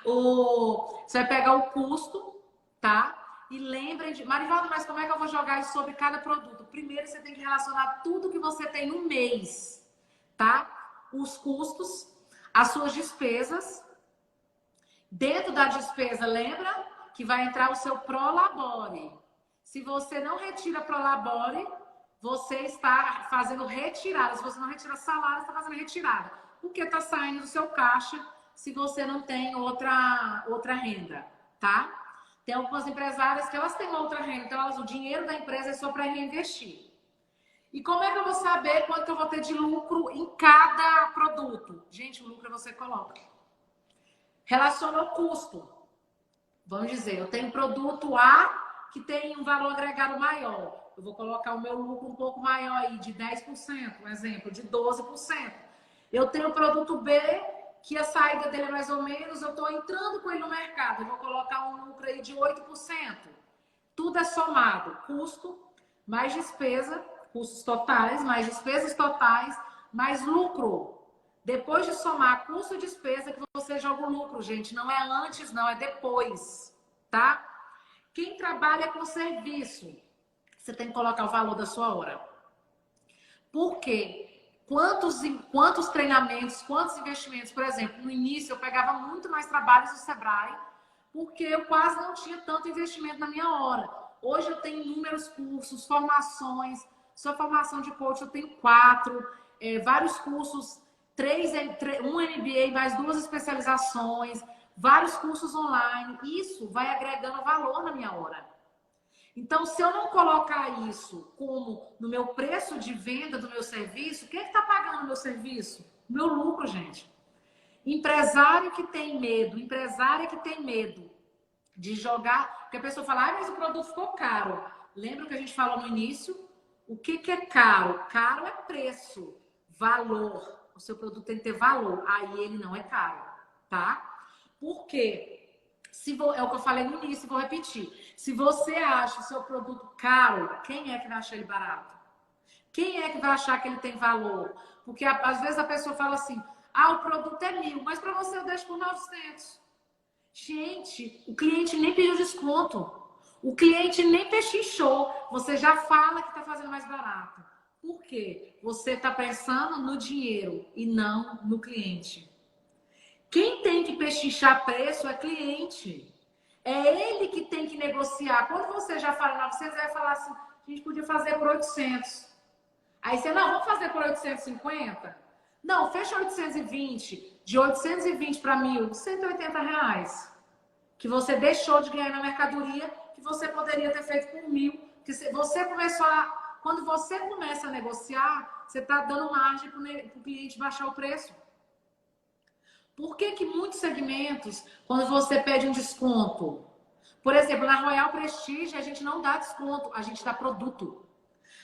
Você vai pegar o custo, tá? E lembrem de... Marivaldo, mas como é que eu vou jogar isso sobre cada produto? Primeiro, você tem que relacionar tudo que você tem no mês, tá? Os custos, as suas despesas. Dentro da despesa, lembra que vai entrar o seu Prolabore. Se você não retira Prolabore, você está fazendo retirada. Se você não retira salário, você está fazendo retirada. Porque está saindo do seu caixa se você não tem outra renda, tá? Tem algumas empresárias que elas têm outra renda, então o dinheiro da empresa é só para reinvestir. E como é que eu vou saber quanto eu vou ter de lucro em cada produto? Gente, o lucro você coloca. Relaciona o custo. Vamos dizer, eu tenho produto A que tem um valor agregado maior. Eu vou colocar o meu lucro um pouco maior aí, de 10%, um exemplo, de 12%. Eu tenho o produto B, que a saída dele é mais ou menos, eu estou entrando com ele no mercado, eu vou colocar um lucro aí de 8%. Tudo é somado, custo, mais despesa, custos totais, mais despesas totais, mais lucro. Depois de somar custo e despesa, que você joga o lucro, gente. Não é antes, não, é depois, tá? Quem trabalha com serviço, você tem que colocar o valor da sua hora. Por quê? Quantos treinamentos, quantos investimentos? Por exemplo, no início eu pegava muito mais trabalhos do Sebrae, porque eu quase não tinha tanto investimento na minha hora. Hoje eu tenho inúmeros cursos, formações. Sua formação de coach eu tenho 4, vários cursos, um MBA mais 2 especializações, vários cursos online. Isso vai agregando valor na minha hora. Então, se eu não colocar isso como no meu preço de venda do meu serviço, quem é que está pagando o meu serviço? O meu lucro, gente. Empresário que tem medo, empresária que tem medo de jogar, porque a pessoa fala, mas o produto ficou caro. Lembra o que a gente falou no início? O que é caro? Caro é preço, valor. O seu produto tem que ter valor, aí ele não é caro, tá? Por quê? É o que eu falei no início, vou repetir. Se você acha o seu produto caro, quem é que vai achar ele barato? Quem é que vai achar que ele tem valor? Porque às vezes a pessoa fala assim, o produto é 1.000, mas para você eu deixo por 900. Gente, o cliente nem pediu desconto. O cliente nem pechinchou. Você já fala que está fazendo mais barato. Por quê? Você está pensando no dinheiro e não no cliente. Quem tem que pechinchar preço é cliente. É ele que tem que negociar. Quando você já fala 900, você vai falar assim, a gente podia fazer por 800. Aí você, não, vamos fazer por 850? Não, fecha 820. De 820 para 1.000, R$180. Que você deixou de ganhar na mercadoria, que você poderia ter feito por 1.000. Que você começou a... Quando você começa a negociar, você está dando margem para o cliente baixar o preço. Por que muitos segmentos, quando você pede um desconto, por exemplo, na Royal Prestige, a gente não dá desconto, a gente dá produto.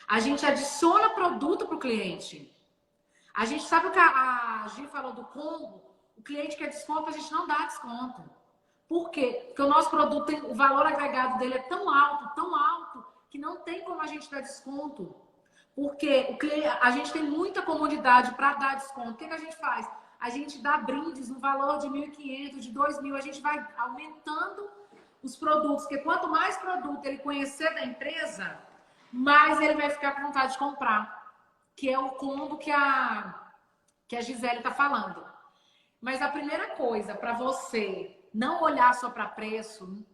A gente adiciona produto para o cliente. A gente sabe o que a Gi falou do combo, o cliente quer desconto, a gente não dá desconto. Por quê? Porque o nosso produto, o valor agregado dele é tão alto, que não tem como a gente dar desconto. Porque a gente tem muita comodidade para dar desconto. O que a gente faz? A gente dá brindes no valor de 1.500, de 2.000, a gente vai aumentando os produtos, porque quanto mais produto ele conhecer da empresa, mais ele vai ficar com vontade de comprar, que é o combo que a Gisele está falando. Mas a primeira coisa, para você não olhar só para preço,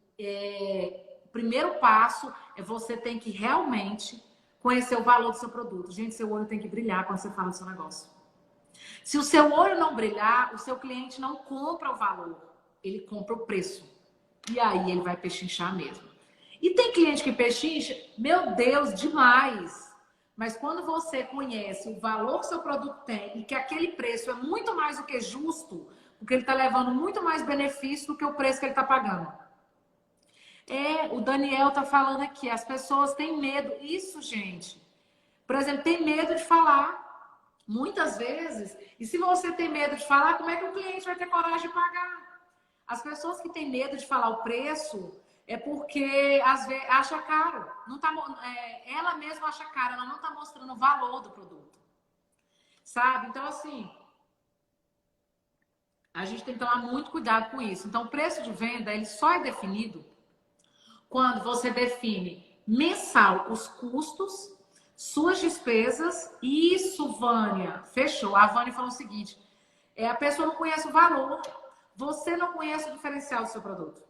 o primeiro passo é você tem que realmente conhecer o valor do seu produto. Gente, seu olho tem que brilhar quando você fala do seu negócio. Se o seu olho não brilhar, o seu cliente não compra o valor, ele compra o preço. E aí ele vai pechinchar mesmo. E tem cliente que pechincha, meu Deus, demais. Mas quando você conhece o valor que seu produto tem e que aquele preço é muito mais do que justo, porque ele está levando muito mais benefício do que o preço que ele está pagando. O Daniel tá falando aqui, as pessoas têm medo. Isso, gente. Por exemplo, tem medo de falar. Muitas vezes. E se você tem medo de falar, como é que o cliente vai ter coragem de pagar? As pessoas que têm medo de falar o preço é porque às vezes acha caro. Não tá, ela mesma acha caro, ela não está mostrando o valor do produto. Sabe? Então, assim, a gente tem que tomar muito cuidado com isso. Então, o preço de venda, ele só é definido quando você define mensal os custos, suas despesas. Isso, Vânia, fechou. A Vânia falou o seguinte: a pessoa não conhece o valor, você não conhece o diferencial do seu produto.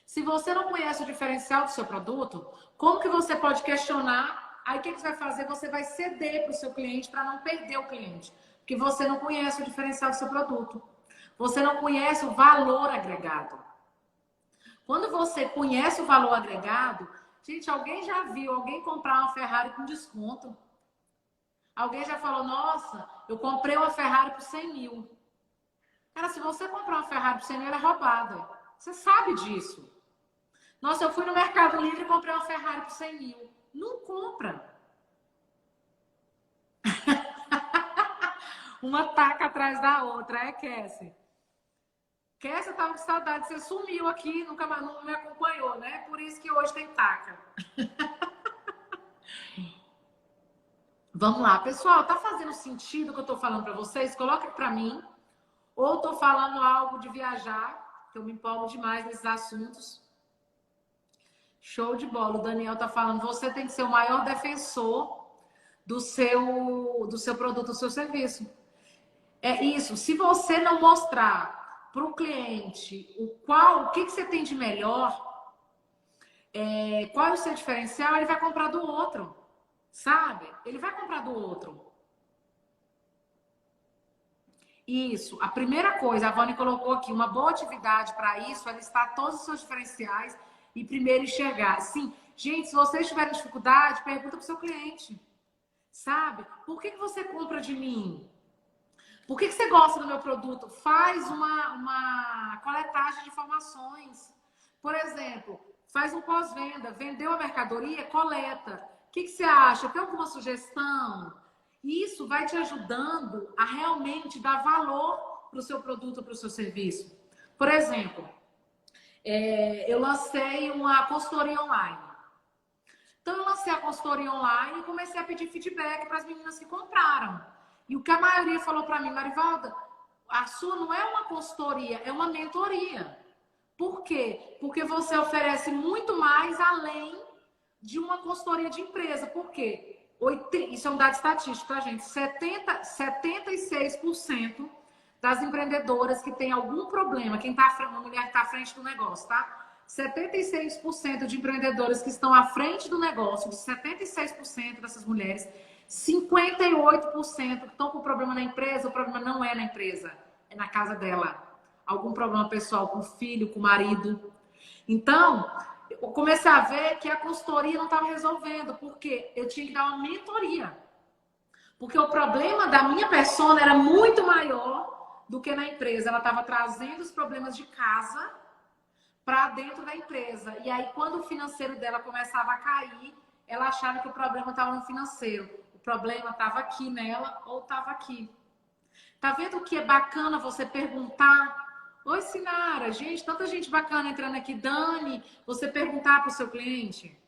Se você não conhece o diferencial do seu produto, como que você pode questionar? Aí o que você vai fazer? Você vai ceder para o seu cliente para não perder o cliente. Porque você não conhece o diferencial do seu produto. Você não conhece o valor agregado. Quando você conhece o valor agregado, gente, alguém já viu alguém comprar uma Ferrari com desconto? Alguém já falou, nossa, eu comprei uma Ferrari por 100 mil. Cara, se você comprar uma Ferrari por 100 mil, ela é roubada. Você sabe disso. Nossa, eu fui no Mercado Livre e comprei uma Ferrari por 100 mil. Não compra. Uma taca atrás da outra, Cassie? Cassie, eu tava com saudade. Você sumiu aqui, nunca mais não me acompanhou, né? Por isso que hoje tem taca. Vamos lá, pessoal. Tá fazendo sentido o que eu tô falando para vocês? Coloca para mim. Ou tô falando algo de viajar, que eu me empolgo demais nesses assuntos. Show de bola. O Daniel tá falando, você tem que ser o maior defensor do seu produto, do seu serviço. É isso. Se você não mostrar para o cliente o que você tem de melhor, qual é o seu diferencial, ele vai comprar do outro, sabe? Ele vai comprar do outro. Isso. A primeira coisa, a Vânia colocou aqui, uma boa atividade para isso é listar todos os seus diferenciais e primeiro enxergar. Sim, gente, se vocês tiverem dificuldade, pergunta para o seu cliente. Sabe? Por que você compra de mim? Por que você gosta do meu produto? Faz uma coletagem de informações. Por exemplo, faz um pós-venda. Vendeu a mercadoria? Coleta. O que você acha? Tem alguma sugestão? Isso vai te ajudando a realmente dar valor para o seu produto, para o seu serviço. Por exemplo, eu lancei uma consultoria online. Então, eu lancei a consultoria online e comecei a pedir feedback para as meninas que compraram. E o que a maioria falou para mim, Marivalda, a sua não é uma consultoria, é uma mentoria. Por quê? Porque você oferece muito mais além de uma consultoria de empresa. Por quê? Isso é um dado estatístico, tá, gente? 76% das empreendedoras que têm algum problema, uma mulher que está à frente do negócio, tá? 76% de empreendedoras que estão à frente do negócio, de 76% dessas mulheres, 58% que estão com problema na empresa, o problema não é na empresa, é na casa dela. Algum problema pessoal com o filho, com o marido. Então, eu comecei a ver que a consultoria não estava resolvendo, porque eu tinha que dar uma mentoria. Porque o problema da minha persona era muito maior do que na empresa. Ela estava trazendo os problemas de casa para dentro da empresa. E aí, quando o financeiro dela começava a cair, ela achava que o problema estava no financeiro. O problema estava aqui nela ou estava aqui. Tá vendo o que é bacana você perguntar? Oi, Sinara. Gente, tanta gente bacana entrando aqui. Dani, você perguntar para o seu cliente.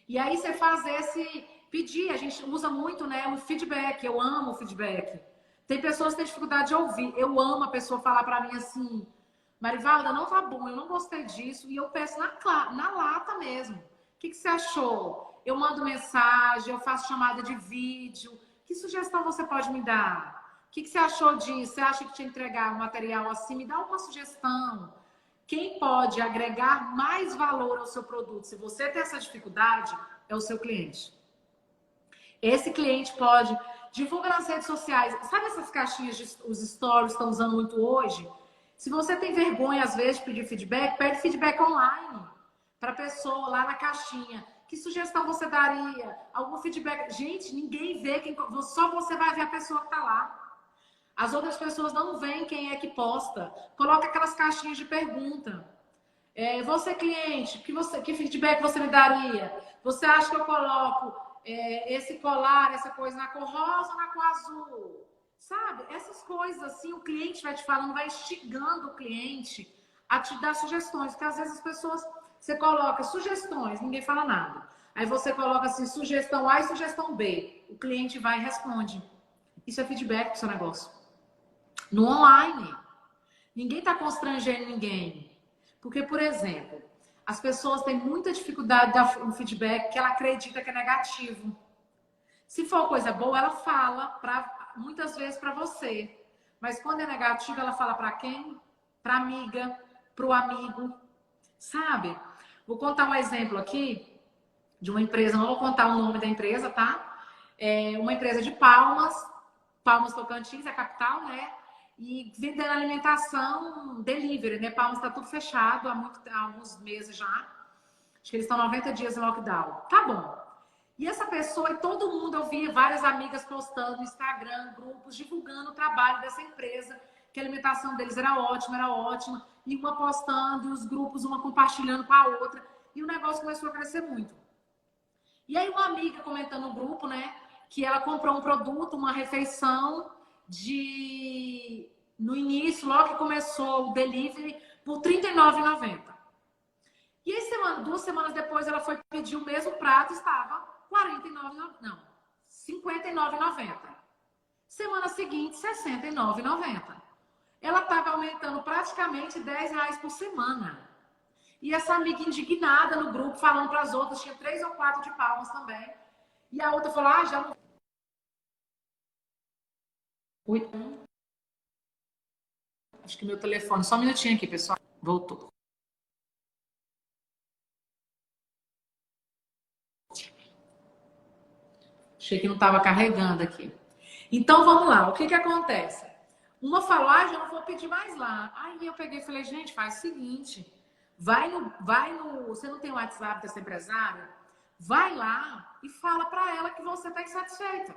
E aí você faz esse pedir. A gente usa muito, né, o feedback. Eu amo o feedback. Tem pessoas que têm dificuldade de ouvir. Eu amo a pessoa falar para mim assim: Marivalda, não tá bom, eu não gostei disso. E eu peço na lata mesmo. O que você achou? Eu mando mensagem, eu faço chamada de vídeo. Que sugestão você pode me dar? O que você achou disso? Você acha que te entregar um material assim? Me dá uma sugestão. Quem pode agregar mais valor ao seu produto, se você tem essa dificuldade, é o seu cliente. Esse cliente pode divulgar nas redes sociais. Sabe essas caixinhas os stories estão usando muito hoje? Se você tem vergonha, às vezes, de pedir feedback, pede feedback online para a pessoa lá na caixinha. Que sugestão você daria? Algum feedback? Gente, ninguém vê, só você vai ver a pessoa que está lá. As outras pessoas não veem quem é que posta. Coloca aquelas caixinhas de pergunta. Você cliente, que feedback você me daria? Você acha que eu coloco esse colar, essa coisa na cor rosa ou na cor azul? Sabe? Essas coisas assim, o cliente vai te falando, vai instigando o cliente a te dar sugestões, porque às vezes as pessoas, você coloca sugestões, ninguém fala nada. Aí você coloca assim, sugestão A e sugestão B. O cliente vai e responde. Isso é feedback pro seu negócio. No online, ninguém está constrangendo ninguém. Porque, por exemplo, as pessoas têm muita dificuldade de dar um feedback que ela acredita que é negativo. Se for coisa boa, ela fala muitas vezes para você. Mas quando é negativo, ela fala para quem? Para amiga, para o amigo. Sabe? Vou contar um exemplo aqui de uma empresa, não vou contar o nome da empresa, tá? É uma empresa de Palmas, Palmas Tocantins, a capital, né? E vendendo alimentação delivery, né? Palmas está tudo fechado há alguns meses já. Acho que eles estão 90 dias em lockdown. Tá bom. E essa pessoa, e todo mundo, eu via várias amigas postando no Instagram, grupos, divulgando o trabalho dessa empresa, que a alimentação deles era ótima, e uma postando, e os grupos, uma compartilhando com a outra, e o negócio começou a crescer muito. E aí uma amiga comentando no grupo, né, que ela comprou um produto, uma refeição no início, logo que começou o delivery, por R$ 39,90. E aí, 2 semanas depois, ela foi pedir o mesmo prato, estava R$ 59,90. Semana seguinte, R$ 69,90. Ela estava aumentando praticamente R$ 10 por semana. E essa amiga indignada no grupo, falando para as outras, tinha 3 ou 4 de Palmas também. E a outra falou, já não... Ui. Acho que meu telefone, só um minutinho aqui, pessoal. Voltou. Achei que não estava carregando aqui. Então, vamos lá. O que acontece? Uma falou, já não vou pedir mais lá. Aí eu peguei e falei, gente, faz o seguinte. Vai no... Você não tem o WhatsApp dessa empresária? Vai lá e fala para ela que você está insatisfeita.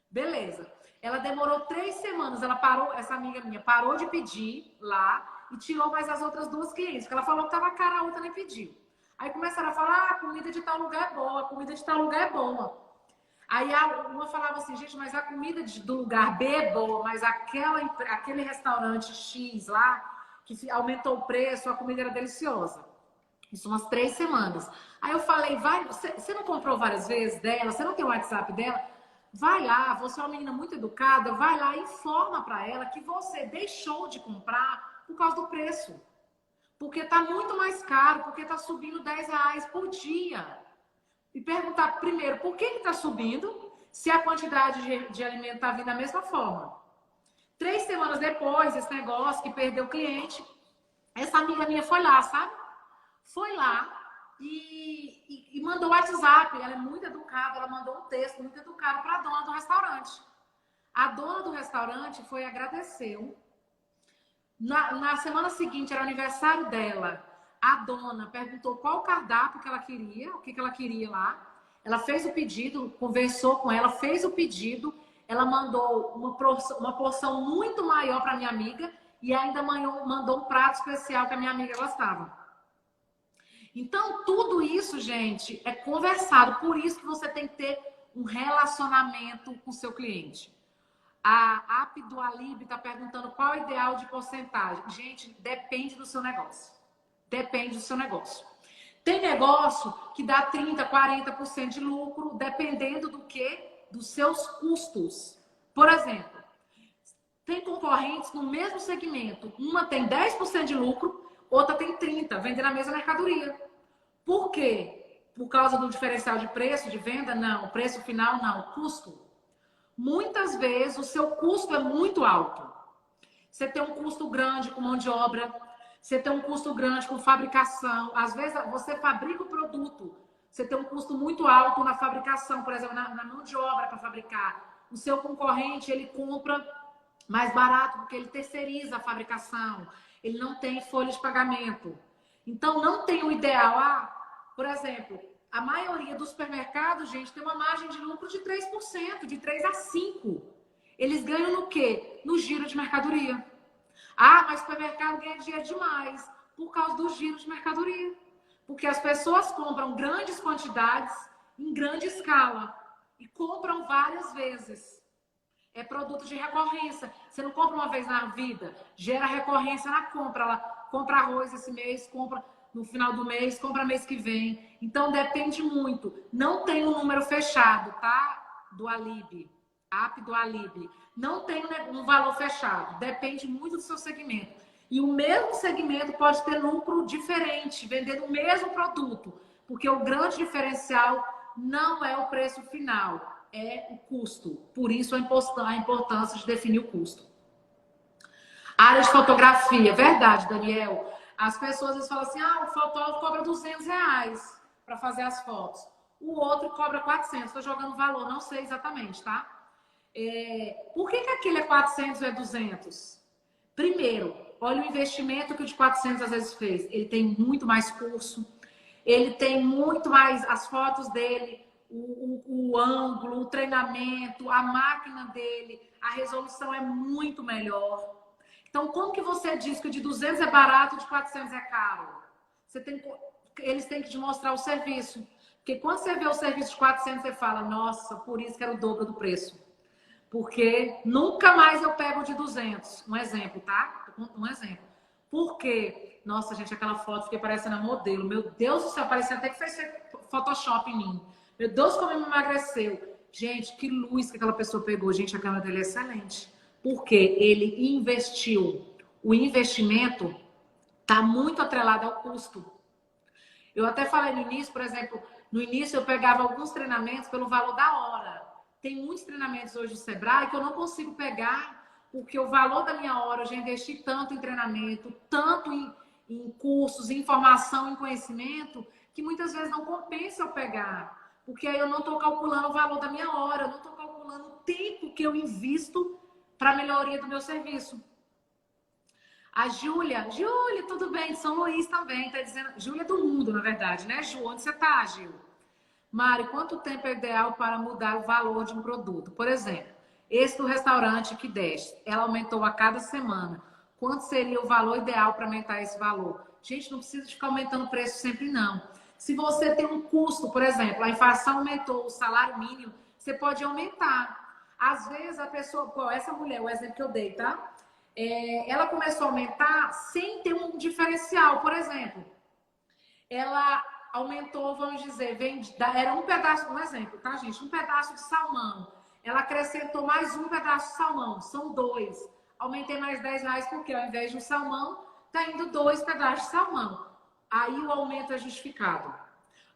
Beleza. Ela demorou 3 semanas. Ela parou, essa amiga minha parou de pedir lá e tirou mais as outras 2 clientes. Porque ela falou que estava cara, a outra nem pediu. Aí começaram a falar, a comida de tal lugar é boa, a comida de tal lugar é boa. Aí uma falava assim, gente, mas a comida do lugar B é boa, mas aquele restaurante X lá, que aumentou o preço, a comida era deliciosa. Isso umas 3 semanas. Aí eu falei, você não comprou várias vezes dela, você não tem o WhatsApp dela? Vai lá, você é uma menina muito educada, vai lá e informa para ela que você deixou de comprar por causa do preço. Porque tá muito mais caro, porque tá subindo R$ 10 por dia. E perguntar primeiro por que está subindo, se a quantidade de alimento está vindo da mesma forma. 3 semanas depois, esse negócio que perdeu o cliente, essa amiga minha foi lá, sabe? Foi lá e mandou o WhatsApp. Ela é muito educada, ela mandou um texto muito educado para a dona do restaurante. A dona do restaurante foi e agradeceu. Na semana seguinte, era o aniversário dela. A dona perguntou qual cardápio que ela queria, o que ela queria lá. Ela fez o pedido, conversou com ela, fez o pedido. Ela mandou uma porção muito maior para minha amiga e ainda mandou um prato especial que a minha amiga gostava. Então, tudo isso, gente, é conversado. Por isso que você tem que ter um relacionamento com o seu cliente. A app do Alib está perguntando qual é o ideal de porcentagem. Gente, depende do seu negócio. Depende do seu negócio. Tem negócio que dá 30%, 40% de lucro, dependendo do quê? Dos seus custos. Por exemplo, tem concorrentes no mesmo segmento. Uma tem 10% de lucro, outra tem 30%, vendendo a mesma mercadoria. Por quê? Por causa do diferencial de preço, de venda? Não. Preço final? Não. Custo. Muitas vezes o seu custo é muito alto. Você tem um custo grande com mão de obra, você tem um custo grande com fabricação. Às vezes você fabrica o produto, você tem um custo muito alto na fabricação, por exemplo, na mão de obra para fabricar. O seu concorrente, ele compra mais barato porque ele terceiriza a fabricação, ele não tem folha de pagamento. Então, não tem o ideal. Por exemplo, a maioria dos supermercados, gente, tem uma margem de lucro de 3%, de 3 a 5%. Eles ganham no quê? No giro de mercadoria. Mas o supermercado ganha dinheiro demais. por causa do giro de mercadoria. Porque as pessoas compram grandes quantidades em grande escala e compram várias vezes. É produto de recorrência. Você não compra uma vez na vida, gera recorrência na compra. Ela compra arroz esse mês, compra no final do mês, compra mês que vem. Então depende muito. Não tem um número fechado, tá? Do Alib, app do Alib. Não tem um valor fechado. Depende muito do seu segmento. E o mesmo segmento pode ter lucro diferente, vendendo o mesmo produto. Porque o grande diferencial não é o preço final, é o custo. Por isso a importância de definir o custo. Área de fotografia, verdade, Daniel. As pessoas às vezes falam assim, o fotógrafo cobra R$ 200 para fazer as fotos. O outro cobra 400. Estou jogando valor, não sei exatamente, tá? Por que aquele é 400 ou é 200? Primeiro, olha o investimento que o de 400 às vezes fez. Ele tem muito mais curso, ele tem muito mais as fotos dele, o ângulo, o treinamento, a máquina dele, a resolução é muito melhor. Então, como que você diz que o de 200 é barato e o de 400 é caro? Eles têm que te mostrar o serviço. Porque quando você vê o serviço de 400, você fala, nossa, por isso que era o dobro do preço. Porque nunca mais eu pego de 200. Um exemplo, tá? Um exemplo. Por quê? Nossa, gente, aquela foto fiquei parecendo a modelo. Meu Deus do céu, parecia até que fez Photoshop em mim. Meu Deus, como me emagreceu. Gente, que luz que aquela pessoa pegou. Gente, a câmera dele é excelente. Porque ele investiu. O investimento está muito atrelado ao custo. Eu até falei no início, por exemplo, no início eu pegava alguns treinamentos pelo valor da hora. Tem muitos treinamentos hoje do Sebrae que eu não consigo pegar porque o valor da minha hora, eu já investi tanto em treinamento, tanto em cursos, em informação, em conhecimento, que muitas vezes não compensa eu pegar. Porque aí eu não estou calculando o valor da minha hora, eu não estou calculando o tempo que eu invisto para a melhoria do meu serviço. A Júlia, tudo bem? De São Luís também, tá dizendo. Júlia do mundo, na verdade, né, Ju? Onde você tá, Gil? Mari, quanto tempo é ideal para mudar o valor de um produto? Por exemplo, esse do restaurante que desce, ela aumentou a cada semana. Quanto seria o valor ideal para aumentar esse valor? Gente, não precisa de ficar aumentando o preço sempre, não. Se você tem um custo, por exemplo, a inflação aumentou o salário mínimo, você pode aumentar. Às vezes a pessoa, essa mulher, o exemplo que eu dei, tá? Ela começou a aumentar sem ter um diferencial. Por exemplo, ela aumentou, vamos dizer, era um pedaço, um exemplo, tá, gente? Um pedaço de salmão. Ela acrescentou mais um pedaço de salmão, são 2. Aumentei mais R$ 10 porque ao invés de um salmão, tá indo 2 pedaços de salmão. Aí o aumento é justificado.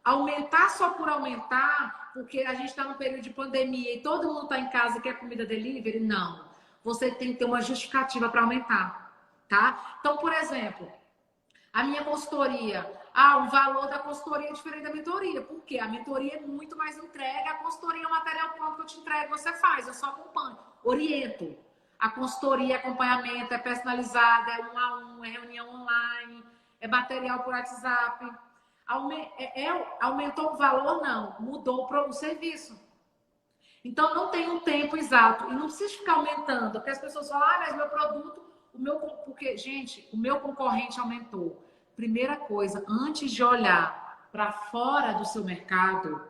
Aumentar só por aumentar, porque a gente está num período de pandemia e todo mundo está em casa e quer comida delivery, não. Você tem que ter uma justificativa para aumentar, tá? Então, por exemplo, a minha consultoria, o valor da consultoria é diferente da mentoria. Por quê? A mentoria é muito mais entrega, a consultoria é o material pronto que eu te entrego, você faz, eu só acompanho, oriento. A consultoria, acompanhamento, é personalizada, é 1 a 1, é reunião online, é material por WhatsApp. Aumentou o valor? Não, mudou o serviço. Então, não tem um tempo exato. E não precisa ficar aumentando, porque as pessoas falam, mas meu produto, porque, gente, o meu concorrente aumentou. Primeira coisa, antes de olhar para fora do seu mercado,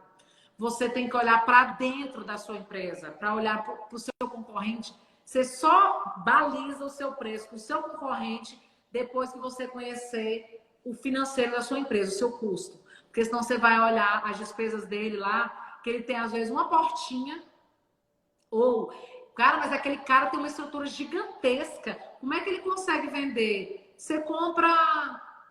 você tem que olhar para dentro da sua empresa, para olhar para o seu concorrente. Você só baliza o seu preço para o seu concorrente depois que você conhecer o financeiro da sua empresa, o seu custo. Porque senão você vai olhar as despesas dele lá, que ele tem às vezes uma portinha, ou, cara, mas aquele cara tem uma estrutura gigantesca, como é que ele consegue vender? Você compra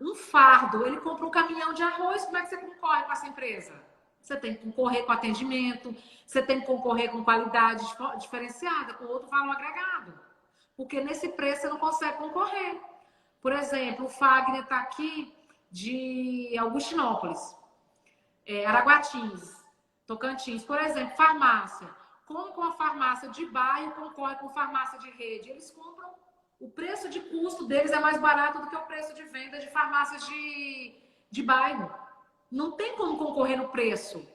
um fardo, ele compra um caminhão de arroz, como é que você concorre com essa empresa? Você tem que concorrer com atendimento, você tem que concorrer com qualidade diferenciada, com outro valor agregado. Porque nesse preço você não consegue concorrer. Por exemplo, o Fagner está aqui de Augustinópolis, Araguatins, Tocantins. Por exemplo, farmácia. Como com a farmácia de bairro concorre com farmácia de rede? Eles compram, o preço de custo deles é mais barato do que o preço de venda de farmácias de bairro. Não tem como concorrer no preço.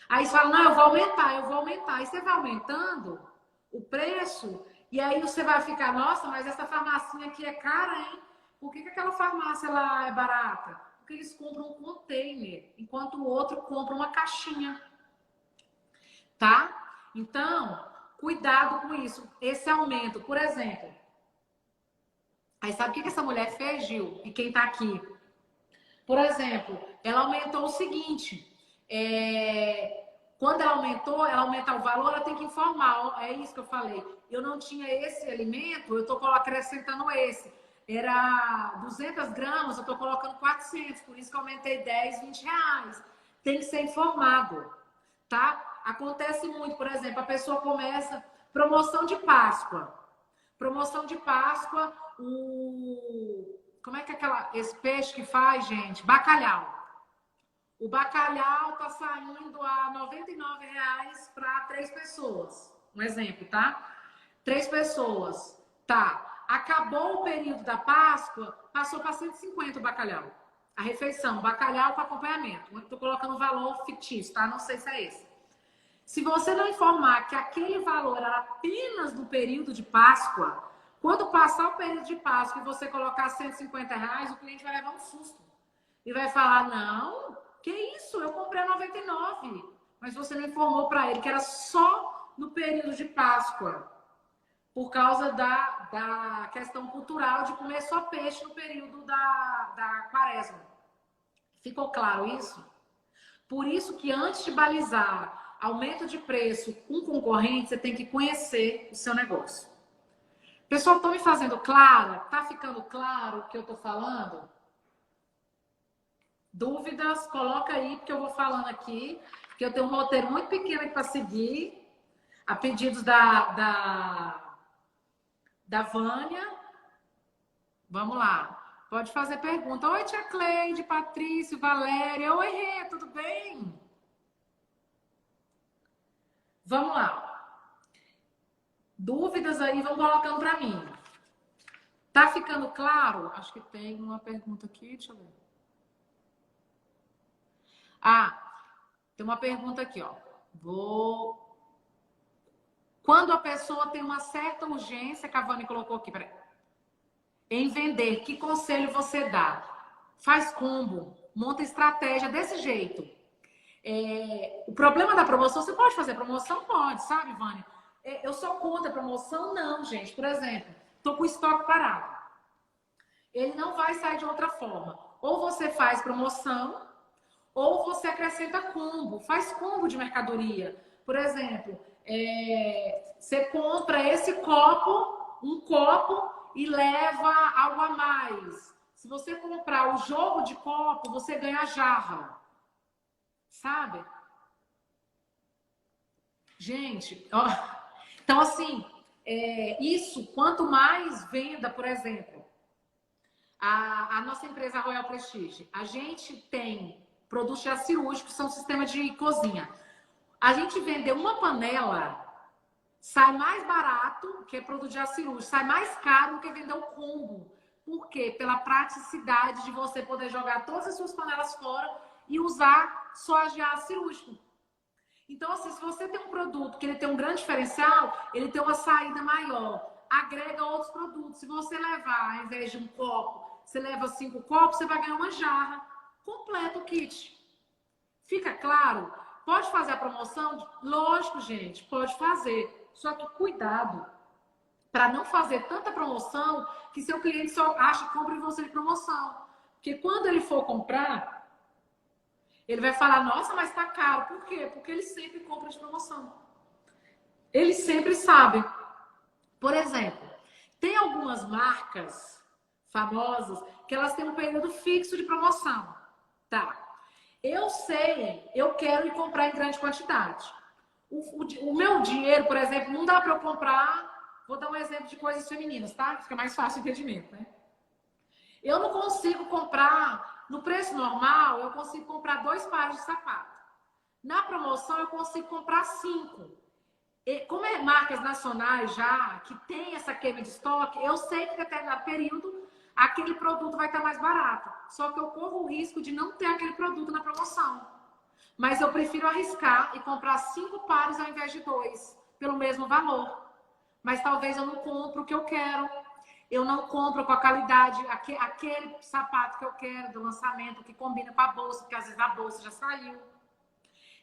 Aí você fala, não, eu vou aumentar. Aí você vai aumentando o preço, e aí você vai ficar, nossa, mas essa farmacinha aqui é cara, hein? Por que aquela farmácia lá é barata? Porque eles compram um container, enquanto o outro compra uma caixinha, tá? Então, cuidado com isso. Esse aumento, por exemplo. Aí sabe o que essa mulher fez, Gil? E quem tá aqui? Por exemplo, ela aumentou o seguinte: quando ela aumentar o valor, ela tem que informar. É isso que eu falei. Eu não tinha esse alimento, eu estou acrescentando esse. Era 200 gramas, eu estou colocando 400, por isso que eu aumentei 10, 20 reais. Tem que ser informado, tá? Acontece muito, por exemplo, a pessoa começa promoção de Páscoa. Promoção de Páscoa, como é que é esse peixe que faz, gente? Bacalhau. O bacalhau tá saindo a R$ 99 para 3 pessoas. Um exemplo, tá? 3 pessoas. Tá. Acabou o período da Páscoa, passou para 150 o bacalhau. A refeição, bacalhau com acompanhamento. Eu tô colocando valor fictício, tá? Não sei se é esse. Se você não informar que aquele valor era apenas no período de Páscoa, quando passar o período de Páscoa e você colocar R$ 150, o cliente vai levar um susto. E vai falar, não, que isso? Eu comprei a 99. Mas você não informou para ele que era só no período de Páscoa. Por causa da questão cultural de comer só peixe no período da quaresma. Ficou claro isso? Por isso que antes de balizar aumento de preço com concorrente, você tem que conhecer o seu negócio. Pessoal, estão me fazendo clara? Tá ficando claro o que eu tô falando? Dúvidas? Coloca aí, porque eu vou falando aqui, que eu tenho um roteiro muito pequeno aqui para seguir, a pedidos da Vânia. Vamos lá. Pode fazer pergunta. Oi, tia Cleide, Patrício, Valéria. Oi, Rê, tudo bem? Vamos lá. Dúvidas aí, vão colocando para mim. Tá ficando claro? Acho que tem uma pergunta aqui, deixa eu ver. Ah, tem uma pergunta aqui, ó. Quando a pessoa tem uma certa urgência, que a Vânia colocou aqui, peraí, em vender, que conselho você dá? Faz combo, monta estratégia desse jeito. O problema da promoção, você pode fazer promoção? Pode, sabe, Vânia? Eu sou contra promoção? Não, gente. Por exemplo, tô com o estoque parado. Ele não vai sair de outra forma. Ou você faz promoção, ou você acrescenta combo. Faz combo de mercadoria. Por exemplo, você compra esse copo, um copo, e leva algo a mais. Se você comprar o jogo de copo, você ganha a jarra. Sabe? Gente, ó. Então, assim, isso, quanto mais venda, por exemplo, a nossa empresa Royal Prestige, a gente tem produtos já cirúrgicos, são sistemas de cozinha. A gente vendeu uma panela, sai mais barato, que é produto já cirúrgico, sai mais caro do que vender o combo. Por quê? Pela praticidade de você poder jogar todas as suas panelas fora e usar só de aço cirúrgico. Então, assim, se você tem um produto que ele tem um grande diferencial, ele tem uma saída maior, agrega outros produtos. Se você levar, ao invés de um copo, você leva 5 copos, você vai ganhar uma jarra. Completa o kit. Fica claro? Pode fazer a promoção? Lógico, gente, pode fazer. Só que cuidado para não fazer tanta promoção que seu cliente só acha que compra em você de promoção. Porque quando ele for comprar, ele vai falar, nossa, mas tá caro. Por quê? Porque ele sempre compra de promoção. Ele sempre sabe. Por exemplo, tem algumas marcas famosas que elas têm um período fixo de promoção. Tá. Eu sei, eu quero ir comprar em grande quantidade. O meu dinheiro, por exemplo, não dá para eu comprar. Vou dar um exemplo de coisas femininas, tá? Fica mais fácil o entendimento, né? Eu não consigo comprar, no preço normal, eu consigo comprar 2 pares de sapato. Na promoção, eu consigo comprar 5. E como é marcas nacionais já, que tem essa queima de estoque, eu sei que em determinado período, aquele produto vai estar mais barato. Só que eu corro o risco de não ter aquele produto na promoção. Mas eu prefiro arriscar e comprar 5 pares ao invés de 2, pelo mesmo valor. Mas talvez eu não compre o que eu quero. eu não compro com a qualidade, aquele sapato que eu quero do lançamento, que combina com a bolsa, porque às vezes a bolsa já saiu.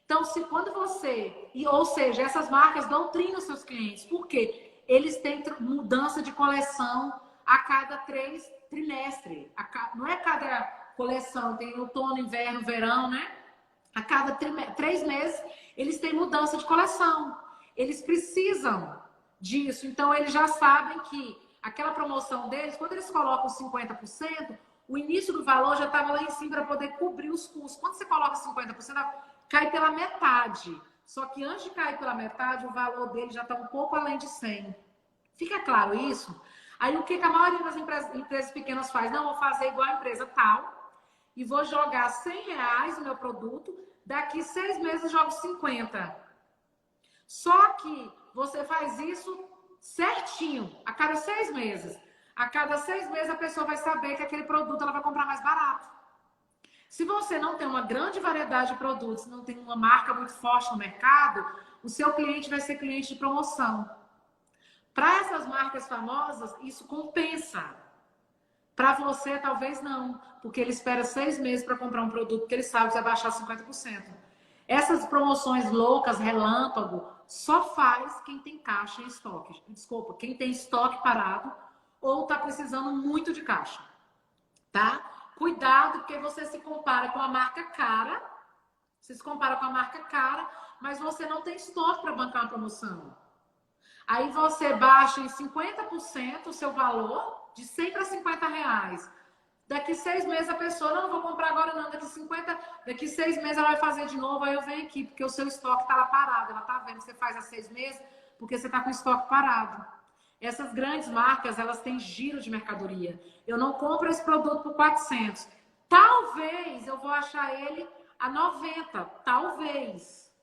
Então, quando você, ou seja, essas marcas doutrinam seus clientes, por quê? Eles têm mudança de coleção a cada 3 trimestres. Não é cada coleção, tem outono, inverno, verão, né? A cada 3 meses, eles têm mudança de coleção. Eles precisam disso. Então, eles já sabem que aquela promoção deles, quando eles colocam 50%, o início do valor já estava lá em cima para poder cobrir os custos. Quando você coloca 50%, cai pela metade. Só que antes de cair pela metade, o valor dele já está um pouco além de 100. Fica claro isso? Aí, o que a maioria das empresas pequenas faz? Não, vou fazer igual a empresa tal, e vou jogar R$100 no meu produto, daqui 6 meses eu jogo 50. Só que você faz isso certinho, a cada 6 meses. A cada 6 meses a pessoa vai saber que aquele produto ela vai comprar mais barato. Se você não tem uma grande variedade de produtos, não tem uma marca muito forte no mercado, o seu cliente vai ser cliente de promoção. Para essas marcas famosas, isso compensa. Para você, talvez não, porque ele espera 6 meses para comprar um produto que ele sabe que vai baixar 50%. Essas promoções loucas, relâmpago, só faz quem tem caixa em estoque. Desculpa, quem tem estoque parado ou está precisando muito de caixa, tá? Cuidado, porque você se compara com a marca cara, você se compara com a marca cara, mas você não tem estoque para bancar uma promoção. Aí você baixa em 50% o seu valor, de 100 para R$50. Daqui 6 meses a pessoa, não vou comprar agora não, daqui 6 meses ela vai fazer de novo, aí eu venho aqui, porque o seu estoque está lá parado, ela está vendo que você faz há 6 meses, porque você está com o estoque parado. Essas grandes marcas, elas têm giro de mercadoria. Eu não compro esse produto por 400. Talvez eu vou achar ele a 90, talvez.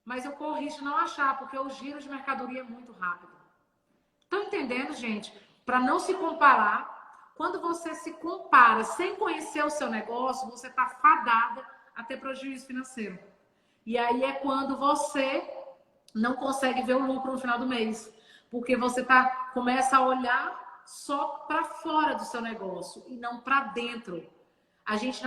Mas eu corro risco de não achar, porque o giro de mercadoria é muito rápido. Estão entendendo, gente? Para não se comparar, quando você se compara sem conhecer o seu negócio, você está fadada a ter prejuízo financeiro. E aí é quando você não consegue ver o lucro no final do mês. Porque você começa a olhar só para fora do seu negócio e não para dentro. A gente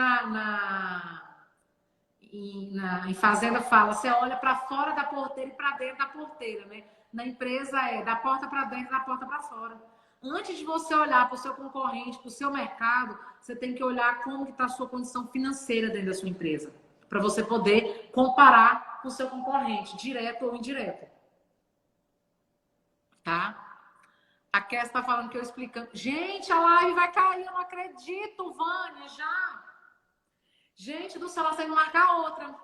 em fazenda fala, você olha para fora da porteira e para dentro da porteira, né? Na empresa é da porta para dentro, da porta para fora. Antes de você olhar para o seu concorrente, para o seu mercado, você tem que olhar como está a sua condição financeira dentro da sua empresa, para você poder comparar com o seu concorrente, direto ou indireto. Tá? A Cass está falando que eu explicando. Gente, a live vai cair, eu não acredito, Vânia, já. Gente do céu, nós temos que marcar outra.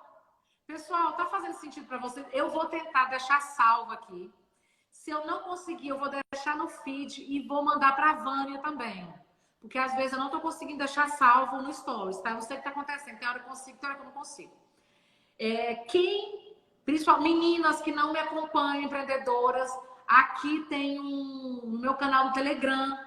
Pessoal, tá fazendo sentido para você? Eu vou tentar deixar salvo aqui. Se eu não conseguir, eu vou deixar no feed e vou mandar para a Vânia também. Porque às vezes eu não estou conseguindo deixar salvo no Stories, tá? Eu não sei o que está acontecendo. Tem hora que eu consigo, tem hora que eu não consigo. Principalmente meninas que não me acompanham, empreendedoras, aqui tem no meu canal do Telegram,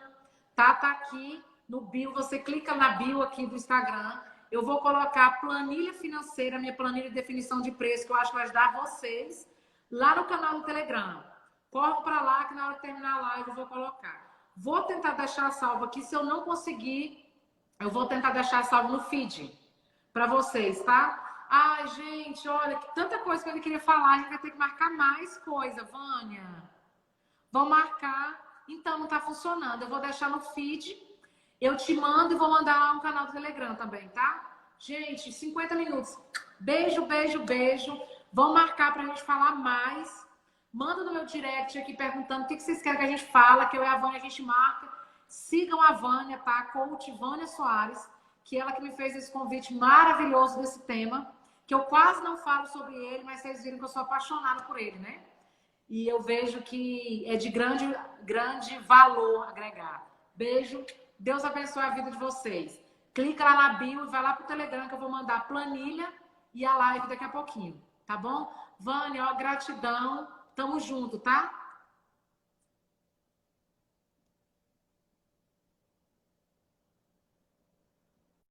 tá? Tá aqui no bio, você clica na bio aqui do Instagram. Eu vou colocar a planilha financeira, minha planilha de definição de preço, que eu acho que vai ajudar vocês, lá no canal do Telegram. Corre para lá, que na hora de terminar a live eu vou colocar. Vou tentar deixar salvo aqui. Se eu não conseguir, eu vou tentar deixar salvo no feed para vocês, tá? Ai, gente, olha, que tanta coisa que eu queria falar. A gente vai ter que marcar mais coisa, Vânia. Vamos marcar. Então, não tá funcionando. Eu vou deixar no feed. Eu te mando e vou mandar lá no canal do Telegram também, tá? Gente, 50 minutos. Beijo, beijo, beijo. Vamos marcar pra gente falar mais. Manda no meu direct aqui perguntando o que vocês querem que a gente fala, que eu e a Vânia a gente marca. Sigam a Vânia, tá? Coach Vânia Soares, que ela que me fez esse convite maravilhoso desse tema, que eu quase não falo sobre ele, mas vocês viram que eu sou apaixonada por ele, né? E eu vejo que é de grande valor agregar. Beijo. Deus abençoe a vida de vocês. Clica lá na bio e vai lá pro Telegram que eu vou mandar a planilha e a live daqui a pouquinho, tá bom? Vânia, ó, gratidão. Tamo junto, tá?